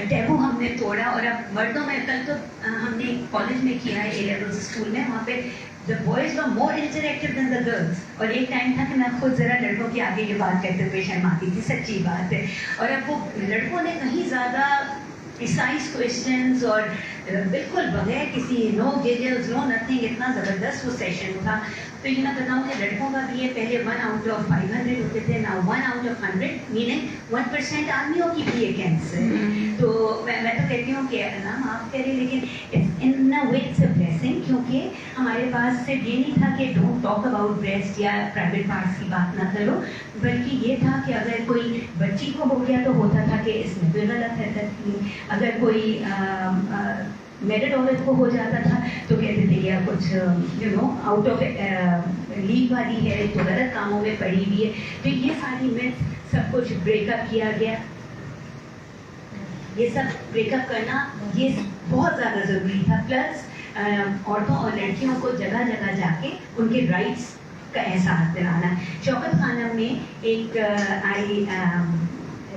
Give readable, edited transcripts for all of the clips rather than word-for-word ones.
Taboo ہم نے توڑا. اور اب مردوں میں کل تو ہم نے کالج میں کیا ہے اے لیول اسکول میں, وہاں پہ the boys were more interactive than the girls. اور ایک ٹائم تھا کہ میں خود ذرا لڑکوں کے آگے یہ بات کہتے ہوئے شرم آتی تھی, سچی بات ہے. اور اب وہ لڑکوں نے کہیں زیادہ پریسائز کوشچنز اور بالکل بغیر کسی نو گیجلز نو نتھنگ, اتنا زبردست وہ سیشن تھا. تو یہ میں بتاؤں کہ لڑکوں کا بھی یہ پہلے 1 out of 500 ہوتے تھے, now 1 out of 100, meaning 1% آدمیوں کی بھی یہ کینسر. تو میں تو کہتی ہوں کہ اللہ معاف کرے, لیکن in a way it's a blessing, کیونکہ ہمارے پاس صرف یہ نہیں تھا کہ ڈونٹ ٹاک اباؤٹ بریسٹ یا پرائیویٹ پارٹس کی بات نہ کرو, بلکہ یہ تھا کہ اگر کوئی بچی کو ہو گیا تو ہوتا تھا کہ اس میں کوئی غلط حرکت کی, اگر کوئی میرڈ عورت کو ہو جاتا تھا تو کہتے تھے یا کچھ آؤٹ آف لیگ والی ہے, تو غلط کاموں میں پڑی ہوئی ہے. تو یہ ساری میتھ سب کچھ بریک اپ کیا گیا. یہ سب بریک اپ کرنا یہ بہت زیادہ ضروری تھا. پلس عورتوں اور لڑکیوں کو جگہ جگہ جا کے ان کے رائٹس کا احساس دلانا. شوکت خانم میں ایک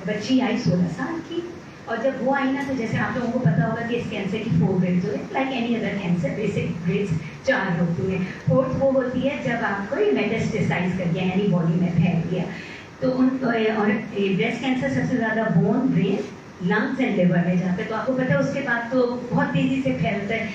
بچی آئی 16 سال کی, اور جب وہ آئی نا تو جیسے آپ لوگوں کو پتا ہوگا کہ اس کینسر کی 4 گریڈز ہوتے ہیں, like any other cancer. Basic grades 4 ہوتی ہیں. 4th وہ ہوتی ہے جب آپ کو یہ میٹاسٹیسائز کر گیا, یعنی باڈی میں پھیل گیا. تو ان اور بریسٹ کینسر سب سے زیادہ bone, brain, lungs and liver میں جاتا ہے. تو آپ کو پتا ہے اس کے بعد تو بہت تیزی سے پھیلتا ہے.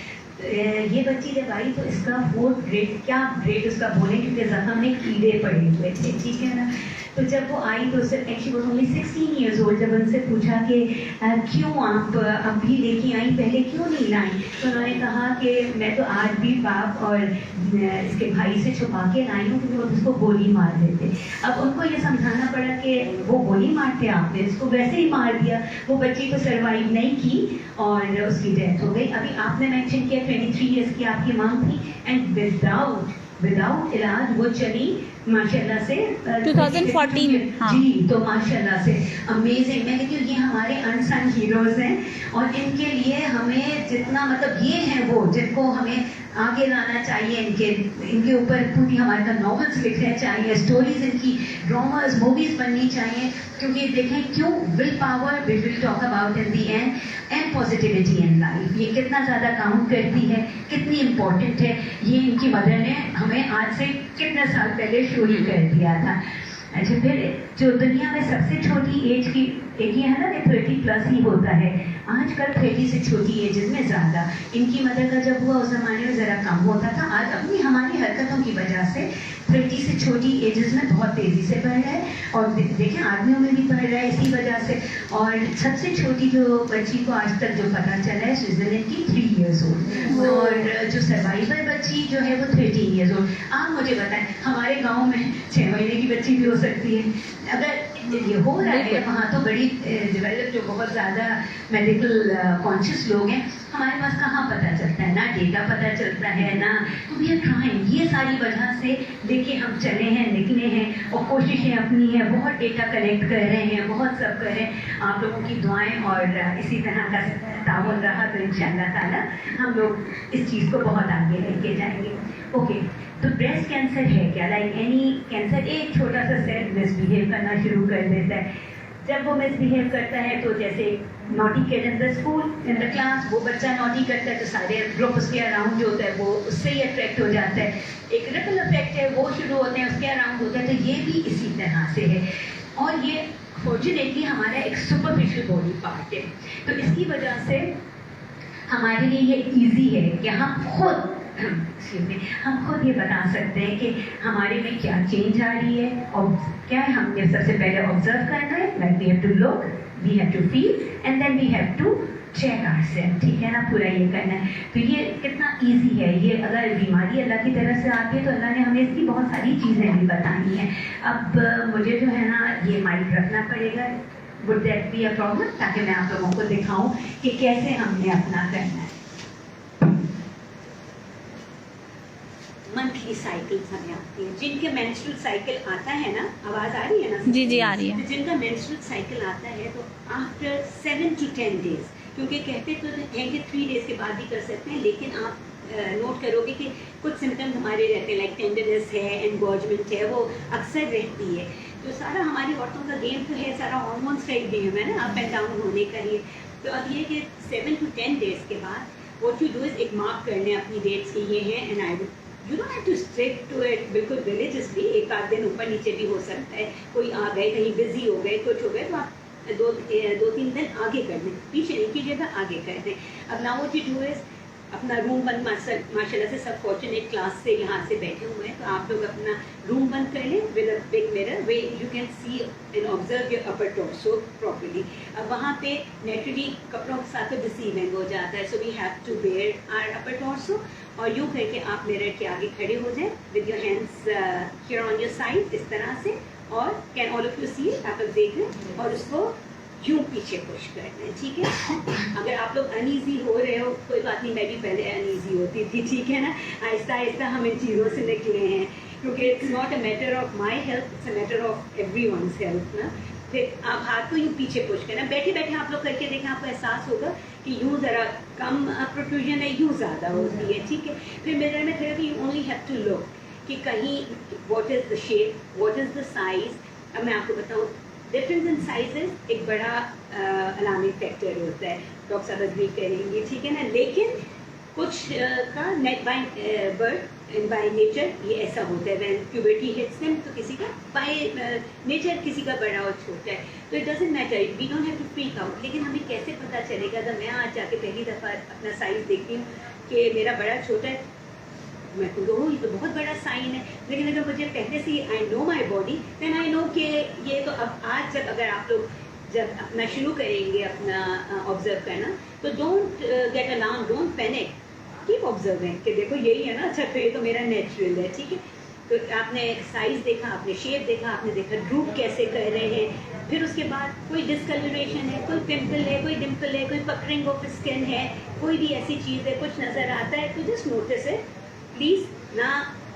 یہ بچی جب آئی تو اس کا 4th گریڈ, کیا گریڈ اس کا بولیں, کیونکہ زخم میں کیڑے پڑے ہوئے تھے, ٹھیک ہے نا. تو جب وہ آئی تو ایکچولی وہ only 16 years old, جب ان سے پوچھا کہ کیوں آپ اب بھی لے کے آئیں, پہلے کیوں نہیں لائیں, تو انہوں نے کہا کہ میں تو آج بھی باپ اور اس کے بھائی سے چھپا کے لائی ہوں, کیونکہ وہ اس کو گولی مار دیتے. اب ان کو یہ سمجھانا پڑا کہ وہ گولی مارتے, آپ نے اس کو ویسے ہی مار دیا. وہ بچی تو سروائیو نہیں کی اور اس کی ڈیتھ ہو گئی. ابھی آپ نے مینشن کیا 23 ایئرس کی آپ کی ماں تھی, اینڈ وداؤٹ علاج وہ چلی ماشاء اللہ سے 2014. جی, تو ماشاء اللہ سے امیزنگ. میں کہتی ہوں یہ ہمارے انسنگ ہیروز ہیں, اور ان کے لیے ہمیں جتنا مطلب یہ ہیں وہ جن کو ہمیں آگے لانا چاہیے, ان کے اوپر پوری ہمارے کا ناولس لکھنے چاہیے, اسٹوریز ان کی, ڈراماز, موویز بننی چاہیے. کیونکہ دیکھیں کیوں will power we will talk about in the end, and positivity in life, یہ کتنا زیادہ کاؤنٹ کرتی ہے, کتنی امپورٹنٹ ہے. یہ ان کی مدر نے ہمیں آج سے کتنے سال پہلے شروع ہی کر دیا تھا. اچھا, پھر جو دنیا میں سب سے چھوٹی ایج کی ایک یہ ہے نا کہ 30+ ہی ہوتا ہے. آج کل 30 سے چھوٹی ایجز میں زیادہ. ان کی مدر کا جب ہوا اس زمانے میں ذرا کم ہوتا تھا. آج اپنی ہماری حرکتوں کی وجہ سے 30 سے چھوٹی ایجز میں بہت تیزی سے بڑھ رہا ہے, اور دیکھیں آدمیوں میں بھی بڑھ رہا ہے اسی وجہ سے. اور سب سے چھوٹی جو بچی کو آج تک جو پتہ چلا ہے سوئٹزرلینڈ کی 3 years old, اور جو سروائیور بچی جو ہے وہ 13 years old. آپ مجھے بتائیں ہمارے گاؤں میں 6 مہینے کی بچی بھی ہو سکتی ہے. اگر یہ ہو رہا ہے وہاں تو بڑی ڈیولپ جو بہت زیادہ میڈیکل کانشیس لوگ ہیں, ہمارے پاس کہاں پتہ چلتا ہے, نہ ڈیٹا پتہ چلتا ہے نہ. تو وی آر ٹرائنگ, یہ ساری وجہ سے دیکھیے ہم چلے ہیں, نکلے ہیں, اور کوششیں اپنی ہیں, بہت ڈیٹا کلیکٹ کر رہے ہیں, بہت سب کر رہے ہیں. آپ لوگوں کی دعائیں اور اسی طرح کا تعاون رہا تو انشاءاللہ تعالی ہم لوگ اس چیز کو بہت آگے لے کے جائیں گے. اوکے, تو بریسٹ کینسر ہے کیا؟ لائک اینی کینسر ایک چھوٹا سا سیل مس بہیو کرنا شروع کر دیتا ہے. جب وہ مس بہیو کرتا ہے تو جیسے naughty could in the school in the class, وہ بچہ نوٹی کرتا ہے تو سارے گروپ اس کے اراؤنڈ جو ہوتا ہے وہ اس سے ہی اٹریکٹ ہو جاتا ہے. ایک ریپل افیکٹ ہے, وہ شروع ہوتے ہیں اس کے اراؤنڈ ہوتا ہے. تو یہ بھی اسی طرح سے ہے, اور یہ فارچونیٹلی ہمارا ایک سپرفیشل باڈی پارٹ ہے. تو اس کی وجہ سے ہمارے لیے یہ ایزی ہے کہ ہم خود یہ بتا سکتے ہیں کہ ہمارے میں کیا چینج آ رہی ہے, اور کیا ہے ہم نے سب سے پہلے آبزرو کرنا ہے. Like we have to look, we have to feel, and then we have to check our self, ٹھیک ہے نا, پورا یہ کرنا ہے. تو یہ کتنا ایزی ہے. یہ اگر بیماری اللہ کی طرف سے آتی ہے تو اللہ نے ہمیں اس کی بہت ساری چیزیں بھی بتانی ہیں. اب مجھے جو ہے نا یہ مائک رکھنا پڑے گا, would that be a problem, تاکہ میں آپ لوگوں کو دکھاؤں کہ کیسے ہم نے اپنا کرنا ہے. منتھلی سائیکلس ہمیں آتی ہیں. جن کے مینسٹرل سائیکل آتا ہے نا, آواز آ رہی ہے نا؟ جی آ رہی ہے. جن کا مینسٹرل سائیکل آتا ہے تو آفٹر 7 to 10 days, کیونکہ کہتے تو ہیں کہ 3 days کے بعد بھی کر سکتے ہیں, لیکن آپ نوٹ کرو گے کہ کچھ سمٹمز ہمارے رہتے ہیں, لائک ٹینڈرنس ہے, انگورجمنٹ ہے, وہ اکثر رہتی ہے. تو سارا ہماری عورتوں کا گیم تو ہے, سارا ہارمونس کا ایک گیم ہے نا, اپ اینڈ ڈاؤن ہونے کا. تو اب یہ کہ 7 to 10 days کے بعد what you do is ایک مارک کرنے اپنی ڈیٹس کی یہ ہیں, and I you don't have to stick to it بالکل ریلیجسلی. ایک آدھ دن اوپر نیچے بھی ہو سکتا ہے, کوئی آ گئے کہیں بزی ہو گئے کچھ ہو گئے تو آپ 2-3 دن آگے کر دیں, پیچھے نہیں کیجیے گا, آگے کر دیں. اب ناؤ واٹ یو ڈو از اپنا روم بند, ماشاء اللہ سے سب فارچونیٹ کلاس سے یہاں سے بیٹھے ہوئے ہیں, تو آپ لوگ اپنا روم بند کر لیں with a big mirror way you can see and observe your upper torso properly. اب وہاں پہ نیچرلی کپڑوں کے ساتھ ڈسیونگ ہو جاتا ہے, so we have to wear our upper torso. اور یوں کر کے آپ میرر کے آگے کھڑے ہو جائیں with your hands here on your side, اس طرح سے, اور can all of you see آپ لوگ دیکھ لیں, اور اس کو یوں پیچھے پش کر دیں, ٹھیک ہے. اگر آپ لوگ انیزی ہو رہے ہو کوئی بات نہیں, میں بھی پہلے انیزی ہوتی تھی, ٹھیک ہے نا. آہستہ آہستہ ہم ان چیزوں سے نکلے ہیں, کیونکہ it's not a matter of my health, it's a matter of everyone's health نا. پھر آپ ہاتھ کو یوں پیچھے پش کرنا, بیٹھے بیٹھے آپ لوگ کر کے دیکھیں, آپ کو احساس ہوگا کہ یوں ذرا کم پروٹروژن ہے, یوں زیادہ ہوتی ہے, ٹھیک ہے. پھر میرر میں کھڑے کہ you only have to look کہ کہیں what is the shape, what is the size. اب میں آپ کو بتاؤں ڈفرینس ان سائزز ایک بڑا علامتی فیکٹر ہوتا ہے, ڈاکٹر صاحب اگری کریں گے, ٹھیک ہے نا. لیکن کچھ کا نیٹ by birth and by nature یہ ایسا ہوتا ہے, وین پیوبرٹی ہٹس دیم تو کسی کا بائی نیچر کسی کا بڑا اور چھوٹا ہے, تو it doesn't matter, we don't have to freak out. لیکن ہمیں کیسے پتہ چلے گا جب میں آج جا کے پہلی دفعہ اپنا سائز دیکھتی ہوں کہ میرا بڑا چھوٹا ہے, میں تو کہوں یہ تو بہت بڑا سائن ہے. لیکن اگر مجھے پہلے سے آئی نو مائی باڈی دین آئی نو کہ یہ تو اب آج جب اگر آپ لوگ جب اپنا شروع کریں گے اپنا آبزرو کرنا, تو don't get alarm, don't panic, keep observing کہ دیکھو یہی ہے نا, اچھا تو یہ تو میرا نیچرل ہے, ٹھیک ہے. تو آپ نے سائز دیکھا, آپ نے شیپ دیکھا, آپ نے دیکھا ڈروپ کیسے کر رہے ہیں. پھر اس کے بعد کوئی ڈسکلریشن ہے, کوئی پمپل ہے, کوئی ڈمپل ہے, کوئی پکرنگ آف اسکن ہے, کوئی بھی ایسی چیز ہے, کچھ نظر آتا ہے تو جسٹ نوٹس ہے. پلیز نہ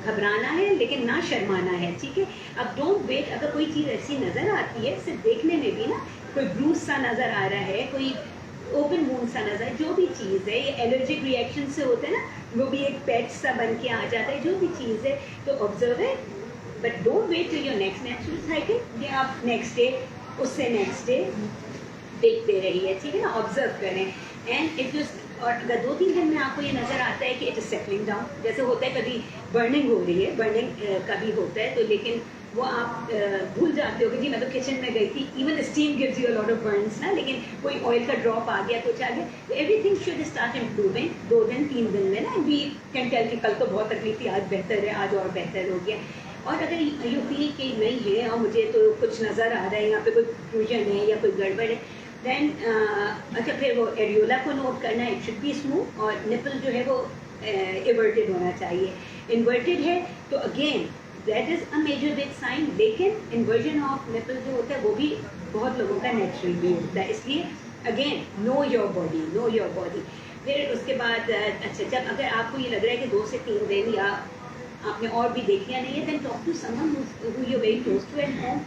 گھبرانا ہے لیکن نہ شرمانا ہے, ٹھیک ہے. اب ڈونٹ ویٹ, اگر کوئی چیز ایسی نظر آتی ہے, صرف دیکھنے میں بھی نا, کوئی بروز سا نظر آ رہا ہے, کوئی اوپن وونڈ سا نظر, جو بھی چیز ہے, یہ الرجک ریئیکشن سے ہوتا ہے نا, وہ بھی ایک پیچ سا بن کے آ جاتا ہے, جو بھی چیز ہے تو آبزرو ہے. But don't wait to your next natural cycle, کہ آپ نیکسٹ ڈے اس سے نیکسٹ ڈے دیکھتے رہیے, ٹھیک ہے نا, آبزرو کریں. اینڈ اف یو, اور اگر 2-3 دن میں آپ کو یہ نظر آتا ہے کہ اٹ از سیٹلنگ ڈاؤن, جیسے ہوتا ہے کبھی برننگ ہو رہی ہے, برننگ کبھی ہوتا ہے, تو لیکن وہ آپ بھول جاتے ہو کہ جی میں تو کچن میں گئی تھی, even steam gives you a lot of burns نا, لیکن کوئی آئل کا ڈراپ آ گیا, کچھ آ گیا, تو every thing should start improving 2-3 دن میں نا. وی کین ٹیل کہ کل تو بہت تکلیف تھی, آج بہتر ہے, آج اور بہتر ہو گیا. اور اگر یو فیل کہ نہیں ہے اور مجھے تو کچھ نظر آ رہا ہے, یہاں پہ کوئی کنفیوژن ہے یا کوئی گڑبڑ ہے, دین اچھا پھر وہ ایریولا کو نوٹ کرنا ہے, اٹ شوڈ بی اسموتھ, اور نپل جو ہے وہ ایورٹیڈ ہونا چاہیے. انورٹیڈ ہے تو again that is a major big sign, لیکن انورژن آف نپل جو ہوتا ہے وہ بھی بہت لوگوں کا نیچرل بھی ہوتا ہے. اس لیے again know your body, know your body. پھر اس کے بعد اچھا جب اگر آپ کو یہ لگ رہا ہے کہ 2 سے 3 دن یا آپ نے اور بھی دیکھنا نہیں ہے, then talk to someone who you very close to at home.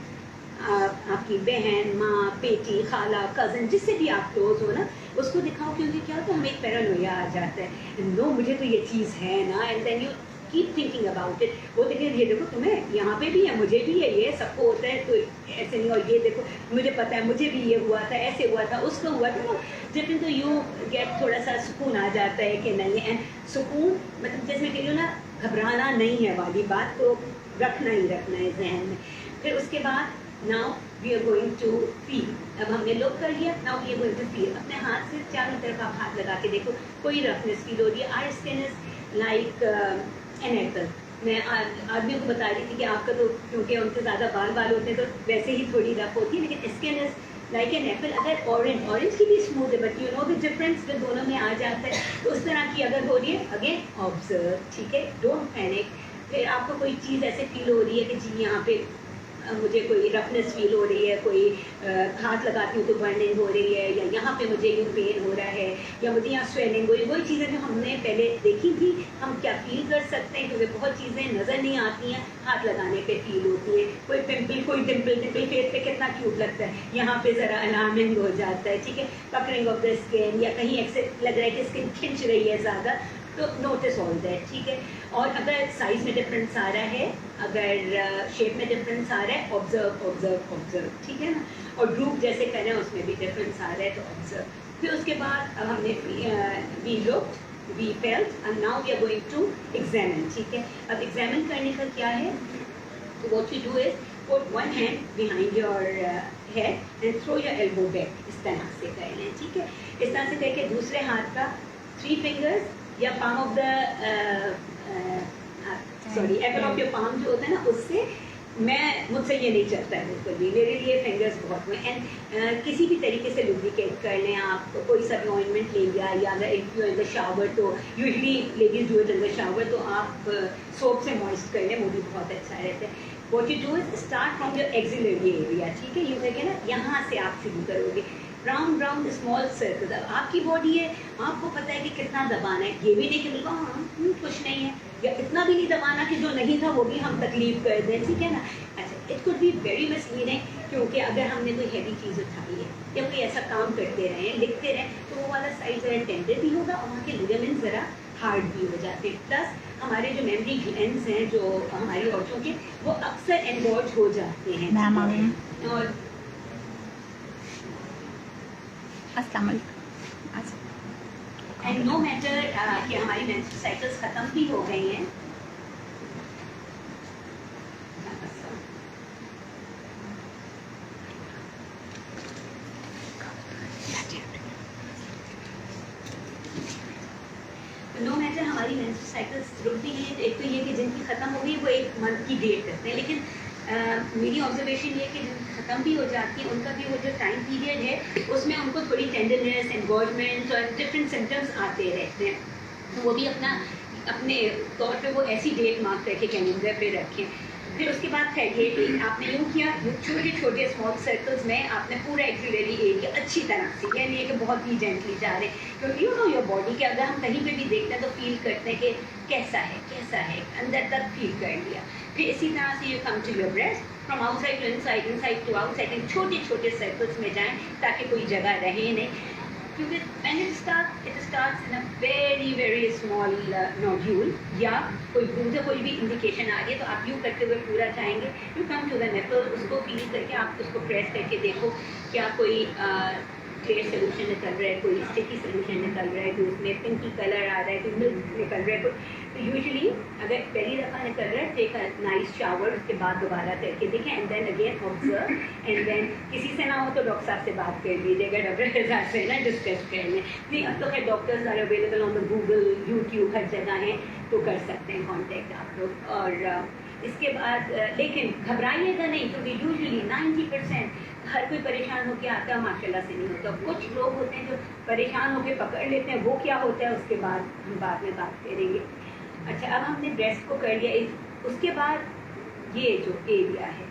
آپ کی بہن, ماں, بیٹی, خالہ, کزن, جس سے بھی آپ کلوز ہو نا, اس کو دکھاؤ, کیونکہ کیا ہوتا ہے ہمیں ایک پیرانویا آ جاتا ہے, نو مجھے تو یہ چیز ہے نا, and then you keep thinking about it. وہ دیکھیں یہ دیکھو تمہیں یہاں پہ بھی ہے, مجھے بھی ہے, یہ سب کو ہوتا ہے, تو ایسے نہیں, اور یہ دیکھو مجھے پتا ہے مجھے بھی یہ ہوا تھا, ایسے ہوا تھا, اس کو ہوا تھا. جب تو یو گیٹ تھوڑا سا سکون آ جاتا ہے کہ نہیں, اینڈ سکون مطلب جیسے میں کہہ رہی ہوں نا, گھبرانا نہیں ہے والی بات کو رکھنا ہی رکھنا ہے ذہن میں. پھر اس کے بعد now we are going to feel. اب ہم نے لک کر لیا, now we are going to feel. اپنے ہاتھ سے چاروں طرف آپ ہاتھ لگا کے دیکھو, کوئی رفنس فیل ہو رہی ہے. Our skin is like an apple. میں آدمیوں کو بتا رہی تھی کہ آپ کا تو کیونکہ ان سے زیادہ بال ہوتے ہیں تو ویسے ہی تھوڑی رف ہوتی ہے, لیکن skin is like an apple. اگر اورنج کی بھی اسموتھ ہے, but you know the difference جو دونوں میں آ جاتا ہے, تو اس طرح کی اگر ہو رہی ہے, اگین آبزرو, ٹھیک ہے, ڈونٹ پینک. پھر آپ کو کوئی چیز ایسے فیل ہو رہی ہے کہ جی یہاں پہ مجھے کوئی رفنس فیل ہو رہی ہے, کوئی ہاتھ لگاتی ہوں تو برننگ ہو رہی ہے, یا یہاں پہ مجھے یوں پین ہو رہا ہے, یا مجھے یہاں سویلنگ ہو رہی ہے, وہی چیزیں جو ہم نے پہلے دیکھی تھی, ہم کیا فیل کر سکتے ہیں, کیونکہ بہت چیزیں نظر نہیں آتی ہیں, ہاتھ لگانے پہ فیل ہوتی ہیں. کوئی پمپل, کوئی ڈمپل فیس پہ کتنا کیوٹ لگتا ہے, یہاں پہ ذرا الارمنگ ہو جاتا ہے, ٹھیک ہے. پکرنگ آف دا اسکن, یا کہیں ایسے لگ رہا ہے کہ اسکن کھنچ رہی ہے زیادہ, تو نوٹس آل دیٹ, ٹھیک ہے. اور اگر سائز میں ڈفرینس آ رہا ہے, اگر شیپ میں ڈفرینس آ رہا ہے, آبزرو, ٹھیک ہے نا. اور گروپ جیسے کریں اس میں بھی ڈفرینس آ رہا ہے تو آبزرو. پھر اس کے بعد اب ہم نے we looked, we felt, and now we are going to examine. ٹھیک ہے, اب ایگزامن کرنے کا کیا ہے, what you do is put one hand behind your head and throw your elbow back. اس طرح سے کر لیں. ٹھیک ہے, اس طرح سے کر کے دوسرے ہاتھ کا 3 fingers یا palm of the apple of your palm جو ہوتا ہے نا, اس سے مجھ سے یہ نہیں چلتا ہے بالکل بھی, میرے لیے فنگرس بہت ہوئے. اینڈ کسی بھی طریقے سے لوبریکیٹ کر لیں آپ, کوئی سا بھی آئنمنٹ لے لیا, یا اگر if you in the shower تو usually ladies do it in the shower, تو آپ سوپ سے موئسٹ کر لیں, وہ بھی بہت اچھا رہتا ہے. What you do is start from your axillary area. ٹھیک ہے, یوں کہ نا یہاں سے آپ شروع کرو گے, راؤنڈ راؤنڈ اسمال سرکل. اب آپ کی باڈی ہے, آپ کو پتہ ہے کہ کتنا دبانا ہے, یہ بھی نہیں کہ بالکل کچھ نہیں ہے, یا اتنا بھی نہیں دبانا کہ جو نہیں تھا وہ بھی ہم تکلیف کر دیں. ٹھیک ہے نا. اچھا, it could be very misleading, کیونکہ اگر ہم نے کوئی ہیوی چیز اٹھائی ہے یا کوئی ایسا کام کرتے رہیں, لکھتے رہیں, تو وہ والا سائز ذرا ٹینڈر بھی ہوگا اور وہاں کے لیگامنٹ ذرا ہارڈ بھی ہو جاتے ہیں. پلس ہمارے جو میموری گلینڈز ہیں جو ہماری عورتوں کے, وہ اکثر انگورج ہو جاتے ہیں. اور السلام علیکم. اینڈ نو میٹر کہ ہماری مینسٹرل سائیکلس ختم بھی ہو گئی ہیں, نو میٹر ہماری مینسٹرل سائیکلس رک بھی ہیں. ایک تو یہ کہ جن کی ختم ہو گئی وہ 1 month کی ڈیٹ کرتے ہیں, لیکن میری آبزرویشن یہ کہ جن کی ختم بھی ہو جاتی ہیں ان کا بھی وہ جو ٹائم پیریڈ ہے اس میں ان کو تھوڑی ٹینڈرنیس, انگورجمنٹ اور ڈفرینٹ سمٹمس آتے رہتے ہیں. وہ بھی اپنے طور پہ وہ ایسی ڈیٹ مارک کر کے کیلنڈر پہ رکھیں. پھر اس کے بعد ہے یہ کہ آپ نے یوں کیا, چھوٹے چھوٹے اسمال سرکلز میں آپ نے پورا ایکسیلری ایریا اچھی طرح سے, یعنی یہ کہ بہت ہی جینٹلی جا رہے ہیں, کیونکہ یو نو یور باڈی کے اگر ہم کہیں پہ بھی دیکھتے ہیں تو فیل کرتے ہیں کہ کیسا ہے, اندر تک فیل کر لیا. پھر اسی طرح سے you come to your breast, from outside to inside to outside, چھوٹے چھوٹے سرکلس میں جائیں تاکہ کوئی جگہ رہے نہیں. کیونکہ when it starts in a very very small nodule, یا کوئی بوندھ کوئی بھی انڈیکیشن آ رہی ہے تو آپ یوں کرتے ہوئے پورا جائیں گے. You come to the Nepal, اس کو فیل کر کے آپ اس کو پریس کر کے دیکھو کیا کوئی کلیئر سولوشن نکل رہا ہے, کوئی اسٹیکی سولوشن نکل رہا ہے, کوئی اس میں پنکی کلر آ رہا ہے, کوئی ملک نکل رہا ہے. تو یوزلی اگر پہلی دفعہ نکل رہا ہے ٹیک اے نائس شاور, اس کے بعد دوبارہ کر کے دیکھیں, and then again observe, and then کسی سے نہ ہو تو ڈاکٹر صاحب سے بات کر لیجیے گا, ڈاکٹر صاحب سے نا ڈسکس کر لیں. نہیں اب تو خیر doctors are available on the Google, YouTube, ہر جگہ ہیں, تو کر سکتے ہیں کانٹیکٹ آپ لوگ. اور اس کے بعد لیکن گھبرائیے گا نہیں, کیونکہ یوزلی 90% ہر کوئی پریشان ہو کے آتا ہے, ماشاء اللہ سے نہیں ہوتا. کچھ لوگ ہوتے ہیں جو پریشان ہو کے پکڑ لیتے ہیں, وہ کیا ہوتا ہے اس کے بعد ہم بعد میں بات کریں گے. اچھا, اب ہم نے بریسٹ کو کر لیا. اس کے بعد یہ جو ایریا ہے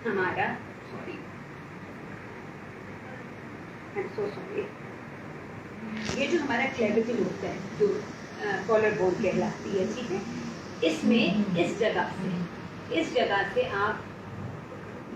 ہمارا, سوری, یہ جو ہمارا کلیویکل ہوتا ہے جو کالر بون کہلاتی ہے, ٹھیک ہے, اس میں اس جگہ سے آپ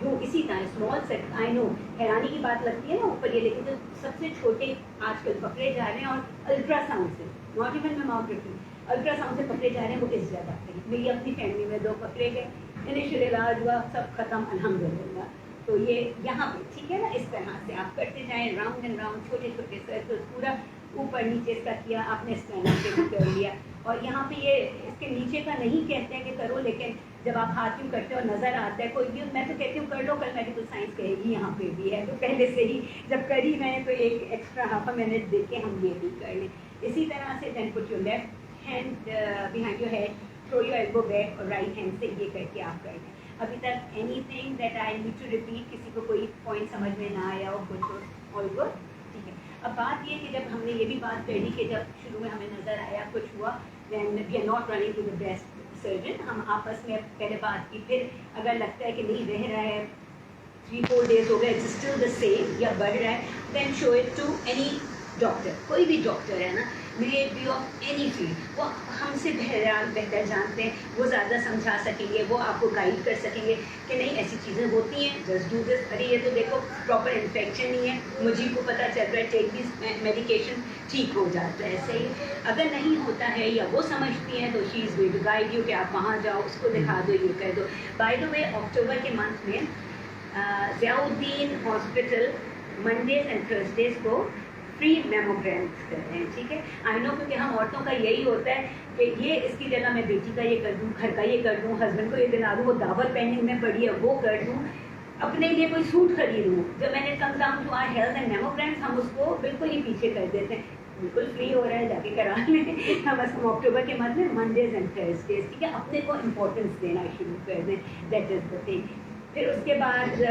جو اسی طرح اسمال سیٹ, آئی نو حیرانی کی بات لگتی ہے نا اوپر یہ, لیکن جو سب سے چھوٹے آج کل پکڑے جا رہے ہیں, اور الٹرا ساؤنڈ سے, ناٹ ایون میں ماؤنٹ رکھی, الٹرا ساؤنڈ سے پکڑے جا رہے ہیں, وہ اس جگہ پہ. میری اپنی فیملی میں 2 پکڑے گئے, انیشیل علاج ہوا, سب ختم الحمدللہ. تو یہ یہاں پہ ٹھیک ہے نا, اس طرح سے آپ کرتے جائیں, راؤنڈ اینڈ راؤنڈ, چھوٹے چھوٹے سرکل, پورا اوپر نیچے اس کا کیا آپ نے, اس طرح سے کر لیا. اور یہاں پہ یہ اس کے نیچے کا نہیں کہتے ہیں کہ کرو, لیکن جب آپ ہاتھ یوں کرتے ہو نظر آتا ہے کوئی بھی, میں تو کہتی ہوں کر لو, کل میڈیکل سائنس کہے گی یہاں پہ بھی ہے, تو پہلے سے ہی جب کر ہی رہے ہیں تو ایک ایکسٹرا ہاف اے منٹ دے کے ہم یہ بھی کر لیں. اسی طرح سے then put your left hand behind your head, throw your elbow back, اور رائٹ ہینڈ سے یہ کر کے آپ کر لیں. ابھی تک anything that I need to repeat, کسی کو کوئی پوائنٹ سمجھ میں نہ آیا ہو, کچھ آل گڈ, ٹھیک ہے. اب بات یہ کہ جب ہم نے یہ بھی بات کر لی کہ جب شروع میں ہمیں نظر آیا کچھ ہوا, then we are not running to the best surgeon, ہم آپس میں پہلے بات کی. پھر اگر لگتا ہے کہ نہیں رہ رہا ہے, 3-4 days ہو گئے, اٹس اسٹل دا سیم یا بڑھ رہا ہے, then show it to any doctor, کوئی بھی ڈاکٹر ہے نا, میرے ویو آف اینی فیلڈ, وہ ہم سے بہتر جانتے ہیں, وہ زیادہ سمجھا سکیں گے, وہ آپ کو گائڈ کر سکیں گے کہ نہیں ایسی چیزیں ہوتی ہیں, جسٹ ڈو دس, ارے یہ تو دیکھو پراپر انفیکشن نہیں ہے, مجھے کو پتہ چل رہا ہے, ٹیک دس میڈیکیشن, ٹھیک ہو جاتا ہے. صحیح, اگر نہیں ہوتا ہے یا وہ سمجھتی ہیں تو she is going to guide you کہ آپ وہاں جاؤ, اس کو دکھا دو, یہ کر دو. بائی دا وے, اکتوبر کے منتھ میں ضیاء الدین ہاسپٹل منڈیز اینڈ تھرسڈیز کو फ्री मेमोग्राम्स कर रहे हैं, ठीक है. आई नो, क्योंकि हम औरतों का यही होता है कि ये इसकी जगह मैं बेटी का ये कर दूँ, घर का ये कर दूँ, हस्बैंड को ये दिला दूँ, वो दावत पेंडिंग में पड़ी है वो कर दूँ, अपने लिए कोई सूट खरीदूँ. जब मैंने come down to our health and mammograms, हम उसको बिल्कुल ही पीछे कर देते हैं. बिल्कुल फ्री हो रहा है, जाके करा लें. हम अक्टूबर के मध्य में मंडेज एंड थर्सडेज, ठीक है, अपने को इम्पोर्टेंस देना शुरू कर दें. That is the thing. फिर उसके बाद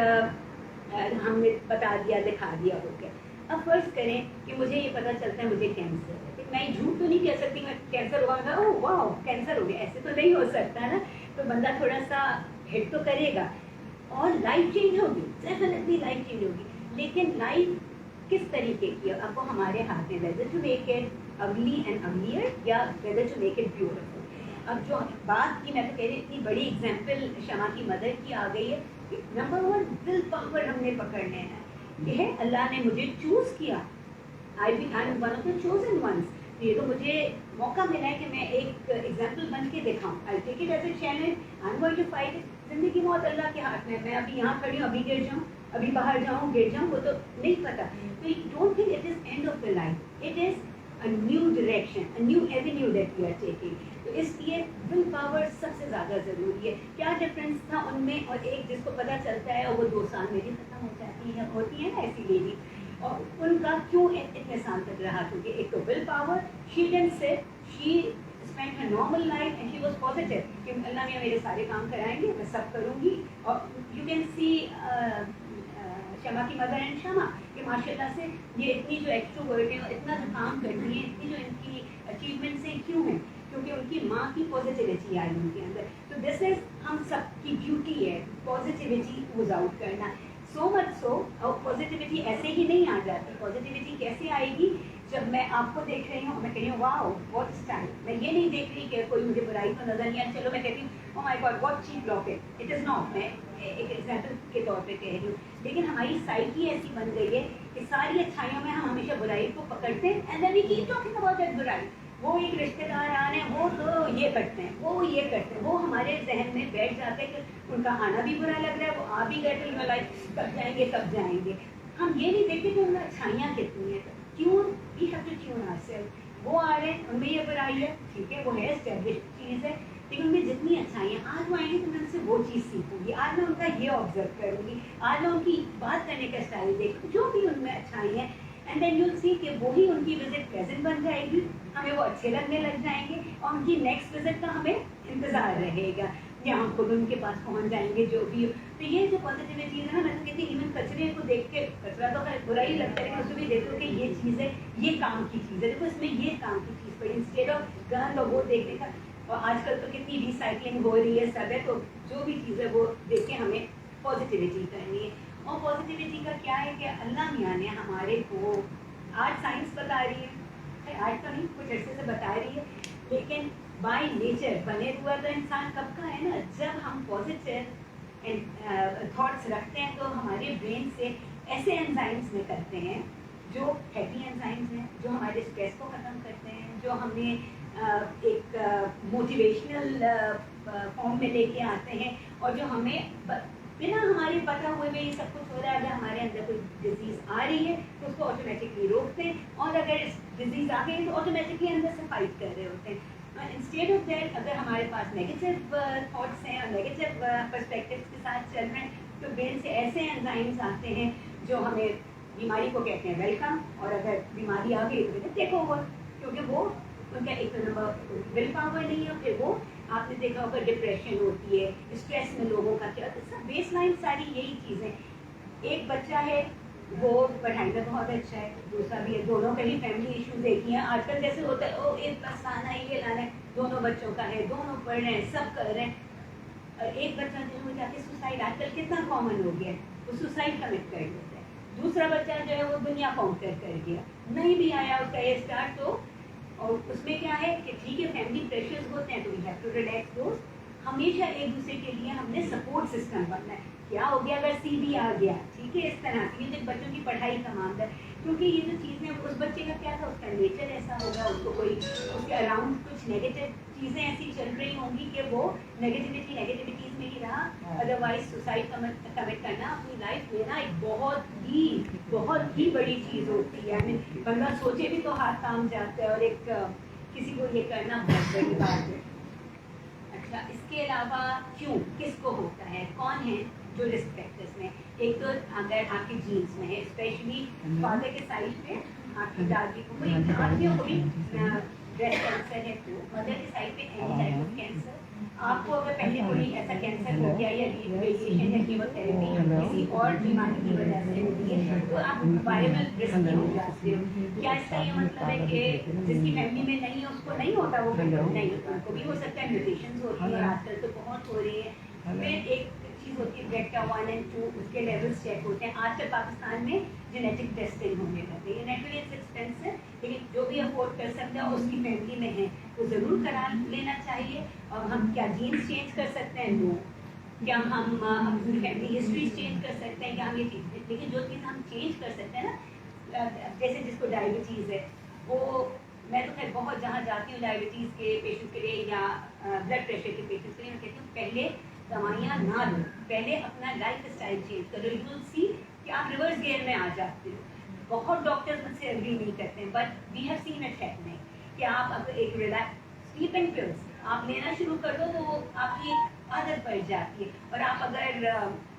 हमने बता दिया, दिखा दिया, हो गया. अब फर्ज करें कि मुझे ये पता चलता है मुझे कैंसर है. मैं झूठ तो नहीं कह सकती मैं कैंसर हुआ था, ओह वाह कैंसर हो गया, ऐसे तो नहीं हो सकता ना. तो बंदा थोड़ा सा हिट तो करेगा और लाइफ चेंज होगी, डेफिनेटली लाइफ चेंज होगी. लेकिन लाइफ किस तरीके की है, आपको हमारे हाथ में, whether to make it ugly and uglier या whether to make it beautiful. अब जो बात की, मैं तो कह रही इतनी बड़ी एग्जाम्पल शमा की मदर की आ गई है. नंबर वन, विल पावर हमने पकड़ने हैं. ये है अल्लाह ने मुझे चूज किया, I am one of the chosen ones. ये तो मुझे मौका मिला है कि मैं एक एग्जाम्पल बन के दिखाऊं. I take it as a challenge, I am going to fight it. जिंदगी मौत अल्लाह के हाथ में. मैं अभी यहाँ खड़ी हूँ, अभी गिर जाऊँ, अभी बाहर जाऊँ, गिर जाऊँ, वो तो नहीं पता. तो don't think it is and of the life, it is a new direction, a new avenue that we are taking. तो इसलिए विल पावर सबसे ज़्यादा ज़रूरी है. क्या डिफरेंस था उनमें और एक जिसको पता चलता है और वो 2 साल में भी खत्म हो जाती है, होती है ना ऐसी लेडी, और उनका क्यों इतने साल तक रहा? क्योंकि एक तो will power, she can sit, she spent her normal life and she was positive कि अल्लाह ने मेरे सारे काम कराएंगे, मैं सब करूँगी. और you can see शमा की मदर एंड शमा कि माशाल्लाह से ये इतनी जो एक्सट्रोवर्ट है, इतना जो काम करती है, इतनी जो इनकी अचीवमेंट्स हैं, क्यों है? क्योंकि उनकी माँ की पॉजिटिविटी आई उनके अंदर. तो दिस इज हम सबकी ड्यूटी है, पॉजिटिविटी यूज आउट करना. सो मच सो, और पॉजिटिविटी ऐसे ही नहीं आ जाती. पॉजिटिविटी कैसे आएगी? जब मैं आपको देख रही हूँ, मैं कह रही हूँ वाओ व्हाट स्टाइल. मैं ये नहीं देख रही कि कोई मुझे बुराई तो नजर नहीं आ, चलो मैं कहती हूँ oh my God what cheap locket. It is not, मैं एक एग्जाम्पल के तौर पे कह रही हूँ. लेकिन हमारी साइकी ऐसी बन गई है कि सारी अच्छाइयों में हम हमेशा बुराई को पकड़ते हैं and then we keep talking about that बुराई. वो एक रिश्तेदार आ रहे हैं, वो तो ये करते हैं, वो ये करते हैं, वो हमारे जहन में बैठ जाते हैं कि उनका आना भी बुरा लग रहा है, वो आ भी गए तो लाइक कब जाएंगे कब जाएंगे. हम ये नहीं देखते कि उनमें अच्छाइयाँ कितनी हैं. क्यों we have to tune ourself. वो आ रहे हैं, उनमें ये बुराई है, ठीक है, वो है एस्टेब्लिश चीज़ है, लेकिन उनमें जितनी अच्छाइयाँ, आज वो आएंगे तो मैं उनसे वो चीज़ सीखूंगी, आज मैं उनका ये ऑब्जर्व करूँगी, आज मैं उनकी बात करने का स्टाइल देखूँ, जो भी उनमें अच्छाई है. एंड देन यूल सी कि वही उनकी विजिट प्रेजेंट बन जाएगी, हमें वो अच्छे लगने लग जाएंगे और उनकी नेक्स्ट विजिट का हमें इंतज़ार रहेगा, या हम खुद उनके पास पहुँच जाएंगे जो भी हो. तो ये जो पॉजिटिविटी है ना, मैं तो कहती हूँ इवन कचरे को देख के, कचरा तो बुरा ही लगता है, लेकिन उसको भी देखो कि ये चीज़ है, ये काम की चीज़ है, देखो इसमें ये काम की चीज़ पड़ी, इंस्टेड ऑफ गंद और वो देखने का. और आजकल तो कितनी रिसाइकलिंग हो रही है, सब है, तो जो भी चीज़ है वो देख के हमें पॉजिटिविटी करनी है. और पॉजिटिविटी का क्या है कि अल्लाह मियाँ ने हमारे को, आज साइंस बता रही है, आज तो नहीं कुछ अर्से से बता रही है, लेकिन बाय नेचर बने हुआ तो इंसान कब का है ना, जब हम पॉजिटिव थॉट्स रखते हैं तो हमारे ब्रेन से ऐसे एंजाइम्स निकलते हैं जो हैप्पी एंजाइम्स हैं, जो हमारे स्ट्रेस को ख़त्म करते हैं, जो हमें एक मोटिवेशनल फॉर्म में लेके आते हैं, और जो हमें बिना हमारे पता हुए में ये सब कुछ हो रहा है. अगर हमारे अंदर कोई डिजीज़ आ रही है तो उसको ऑटोमेटिकली रोकते हैं, और अगर इस डिजीज़ आ गई है तो ऑटोमेटिकली अंदर से फाइट कर रहे होते हैं. इंस्टेड ऑफ दैट, अगर हमारे पास नेगेटिव थॉट्स हैं और नेगेटिव पर्सपेक्टिव्स के साथ चल रहे हैं, तो ब्रेन से ऐसे एंजाइम्स आते हैं जो हमें बीमारी को कहते हैं वेलकम, और अगर बीमारी आ गई तो टेक ओवर, क्योंकि वो उनका एक नंबर विल पावर नहीं है. फिर वो आपने देखा होगा डिप्रेशन होती है, स्ट्रेस में लोगों का क्या, सब बेस लाइन सारी यही चीज़ें. एक बच्चा है वो पढ़ाई में बहुत अच्छा है, दूसरा भी है, दोनों के ही फैमिली इश्यूज एक ही हैं. आजकल जैसे होता है ओ एक बस लाना है, ये लाना है, दोनों बच्चों का है, दोनों पढ़ रहे हैं, सब कर रहे हैं. एक बच्चा जो हो जाके सुसाइड, आजकल कितना कॉमन हो गया है, वो सुसाइड कमिट कर देता है. दूसरा बच्चा जो है वो दुनिया कॉन्कर कर गया, नहीं भी आया उसका ये स्टार्ट. तो और उसमें क्या है कि ठीक है फैमिली प्रेशर्स होते हैं, तो वी हैव टू रिलैक्स दोस्त. हमेशा एक दूसरे के लिए हमने सपोर्ट सिस्टम बनना है. क्या हो गया अगर सी भी आ गया, ठीक है, इस तरह से ये बच्चों की पढ़ाई का मामला है, क्योंकि ये जो चीज़ें उस बच्चे का क्या था, उसका नेचर ऐसा होगा, उसको कोई उसके अराउंड कुछ नेगेटिव चीज़ें ऐसी चल रही होंगी कि वो नेगेटिविटीज़ में ही रहा। अदरवाइज सुसाइड कमिट करना अपनी लाइफ में ना एक बहुत ही बड़ी चीज़ होती है। आई मीन बंदा सोचे भी तो हाथ काम जाता है, और एक किसी को ये करना बहुत बड़ी बात है। अच्छा, इसके अलावा क्यों, किसको होता है, कौन है जो रिस्क फैक्टर्स में? एक तो अगर आपके जीन्स में है, स्पेशली फादर के साइड पे आपकी दादी को कोई ब्रेस्ट कैंसर है, तो मदर के साइड पे एनी टाइप ऑफ कैंसर, आपको अगर पहले कोई ऐसा कैंसर हो गया या रेडिएशन या कीमोथेरेपी किसी और बीमारी की वजह से होती है, तो आप वायरल रिस्क में हो जाते हो। क्या इसका ये मतलब है कि जिसकी फैमिली में नहीं है उसको नहीं होता? वो नहीं, उनको भी हो सकता है, म्यूटेशंस होती है, आजकल तो बहुत हो रही है। फिर एक चीज़ होती है BRCA 1 और 2, उसके लेवल्स चेक होते हैं। आजकल पाकिस्तान में जेनेटिक टेस्टिंग होने लगी है। नेचुरली इट्स एक्सपेंसिव, लेकिन जो भी अफोर्ड कर सकते हैं और उसकी फैमिली में है वो ज़रूर करा लेना चाहिए। और हम क्या जीन्स चेंज कर सकते हैं? नो। क्या हम अपनी फैमिली हिस्ट्री चेंज कर सकते हैं? क्या हम ये चीज़, लेकिन जो चीज़ हम चेंज कर सकते हैं ना, जैसे जिसको डायबिटीज़ है, वो मैं तो खैर बहुत जहाँ जाती हूँ डायबिटीज़ के पेशेंट के लिए या ब्लड प्रेशर के पेशेंट के लिए, मैं कहती हूँ पहले दवाइयाँ ना लो, पहले अपना लाइफ स्टाइल चेंज करो। यू विल सी कि आप रिवर्स गियर में आ जाते हो। बहुत डॉक्टर्स मुझसे एग्री नहीं करते हैं, but we have seen it happening कि आप अब एक स्लीपिंग पिल्स आप लेना शुरू कर दो तो वो आपकी आदत पड़ जाती है। और आप अगर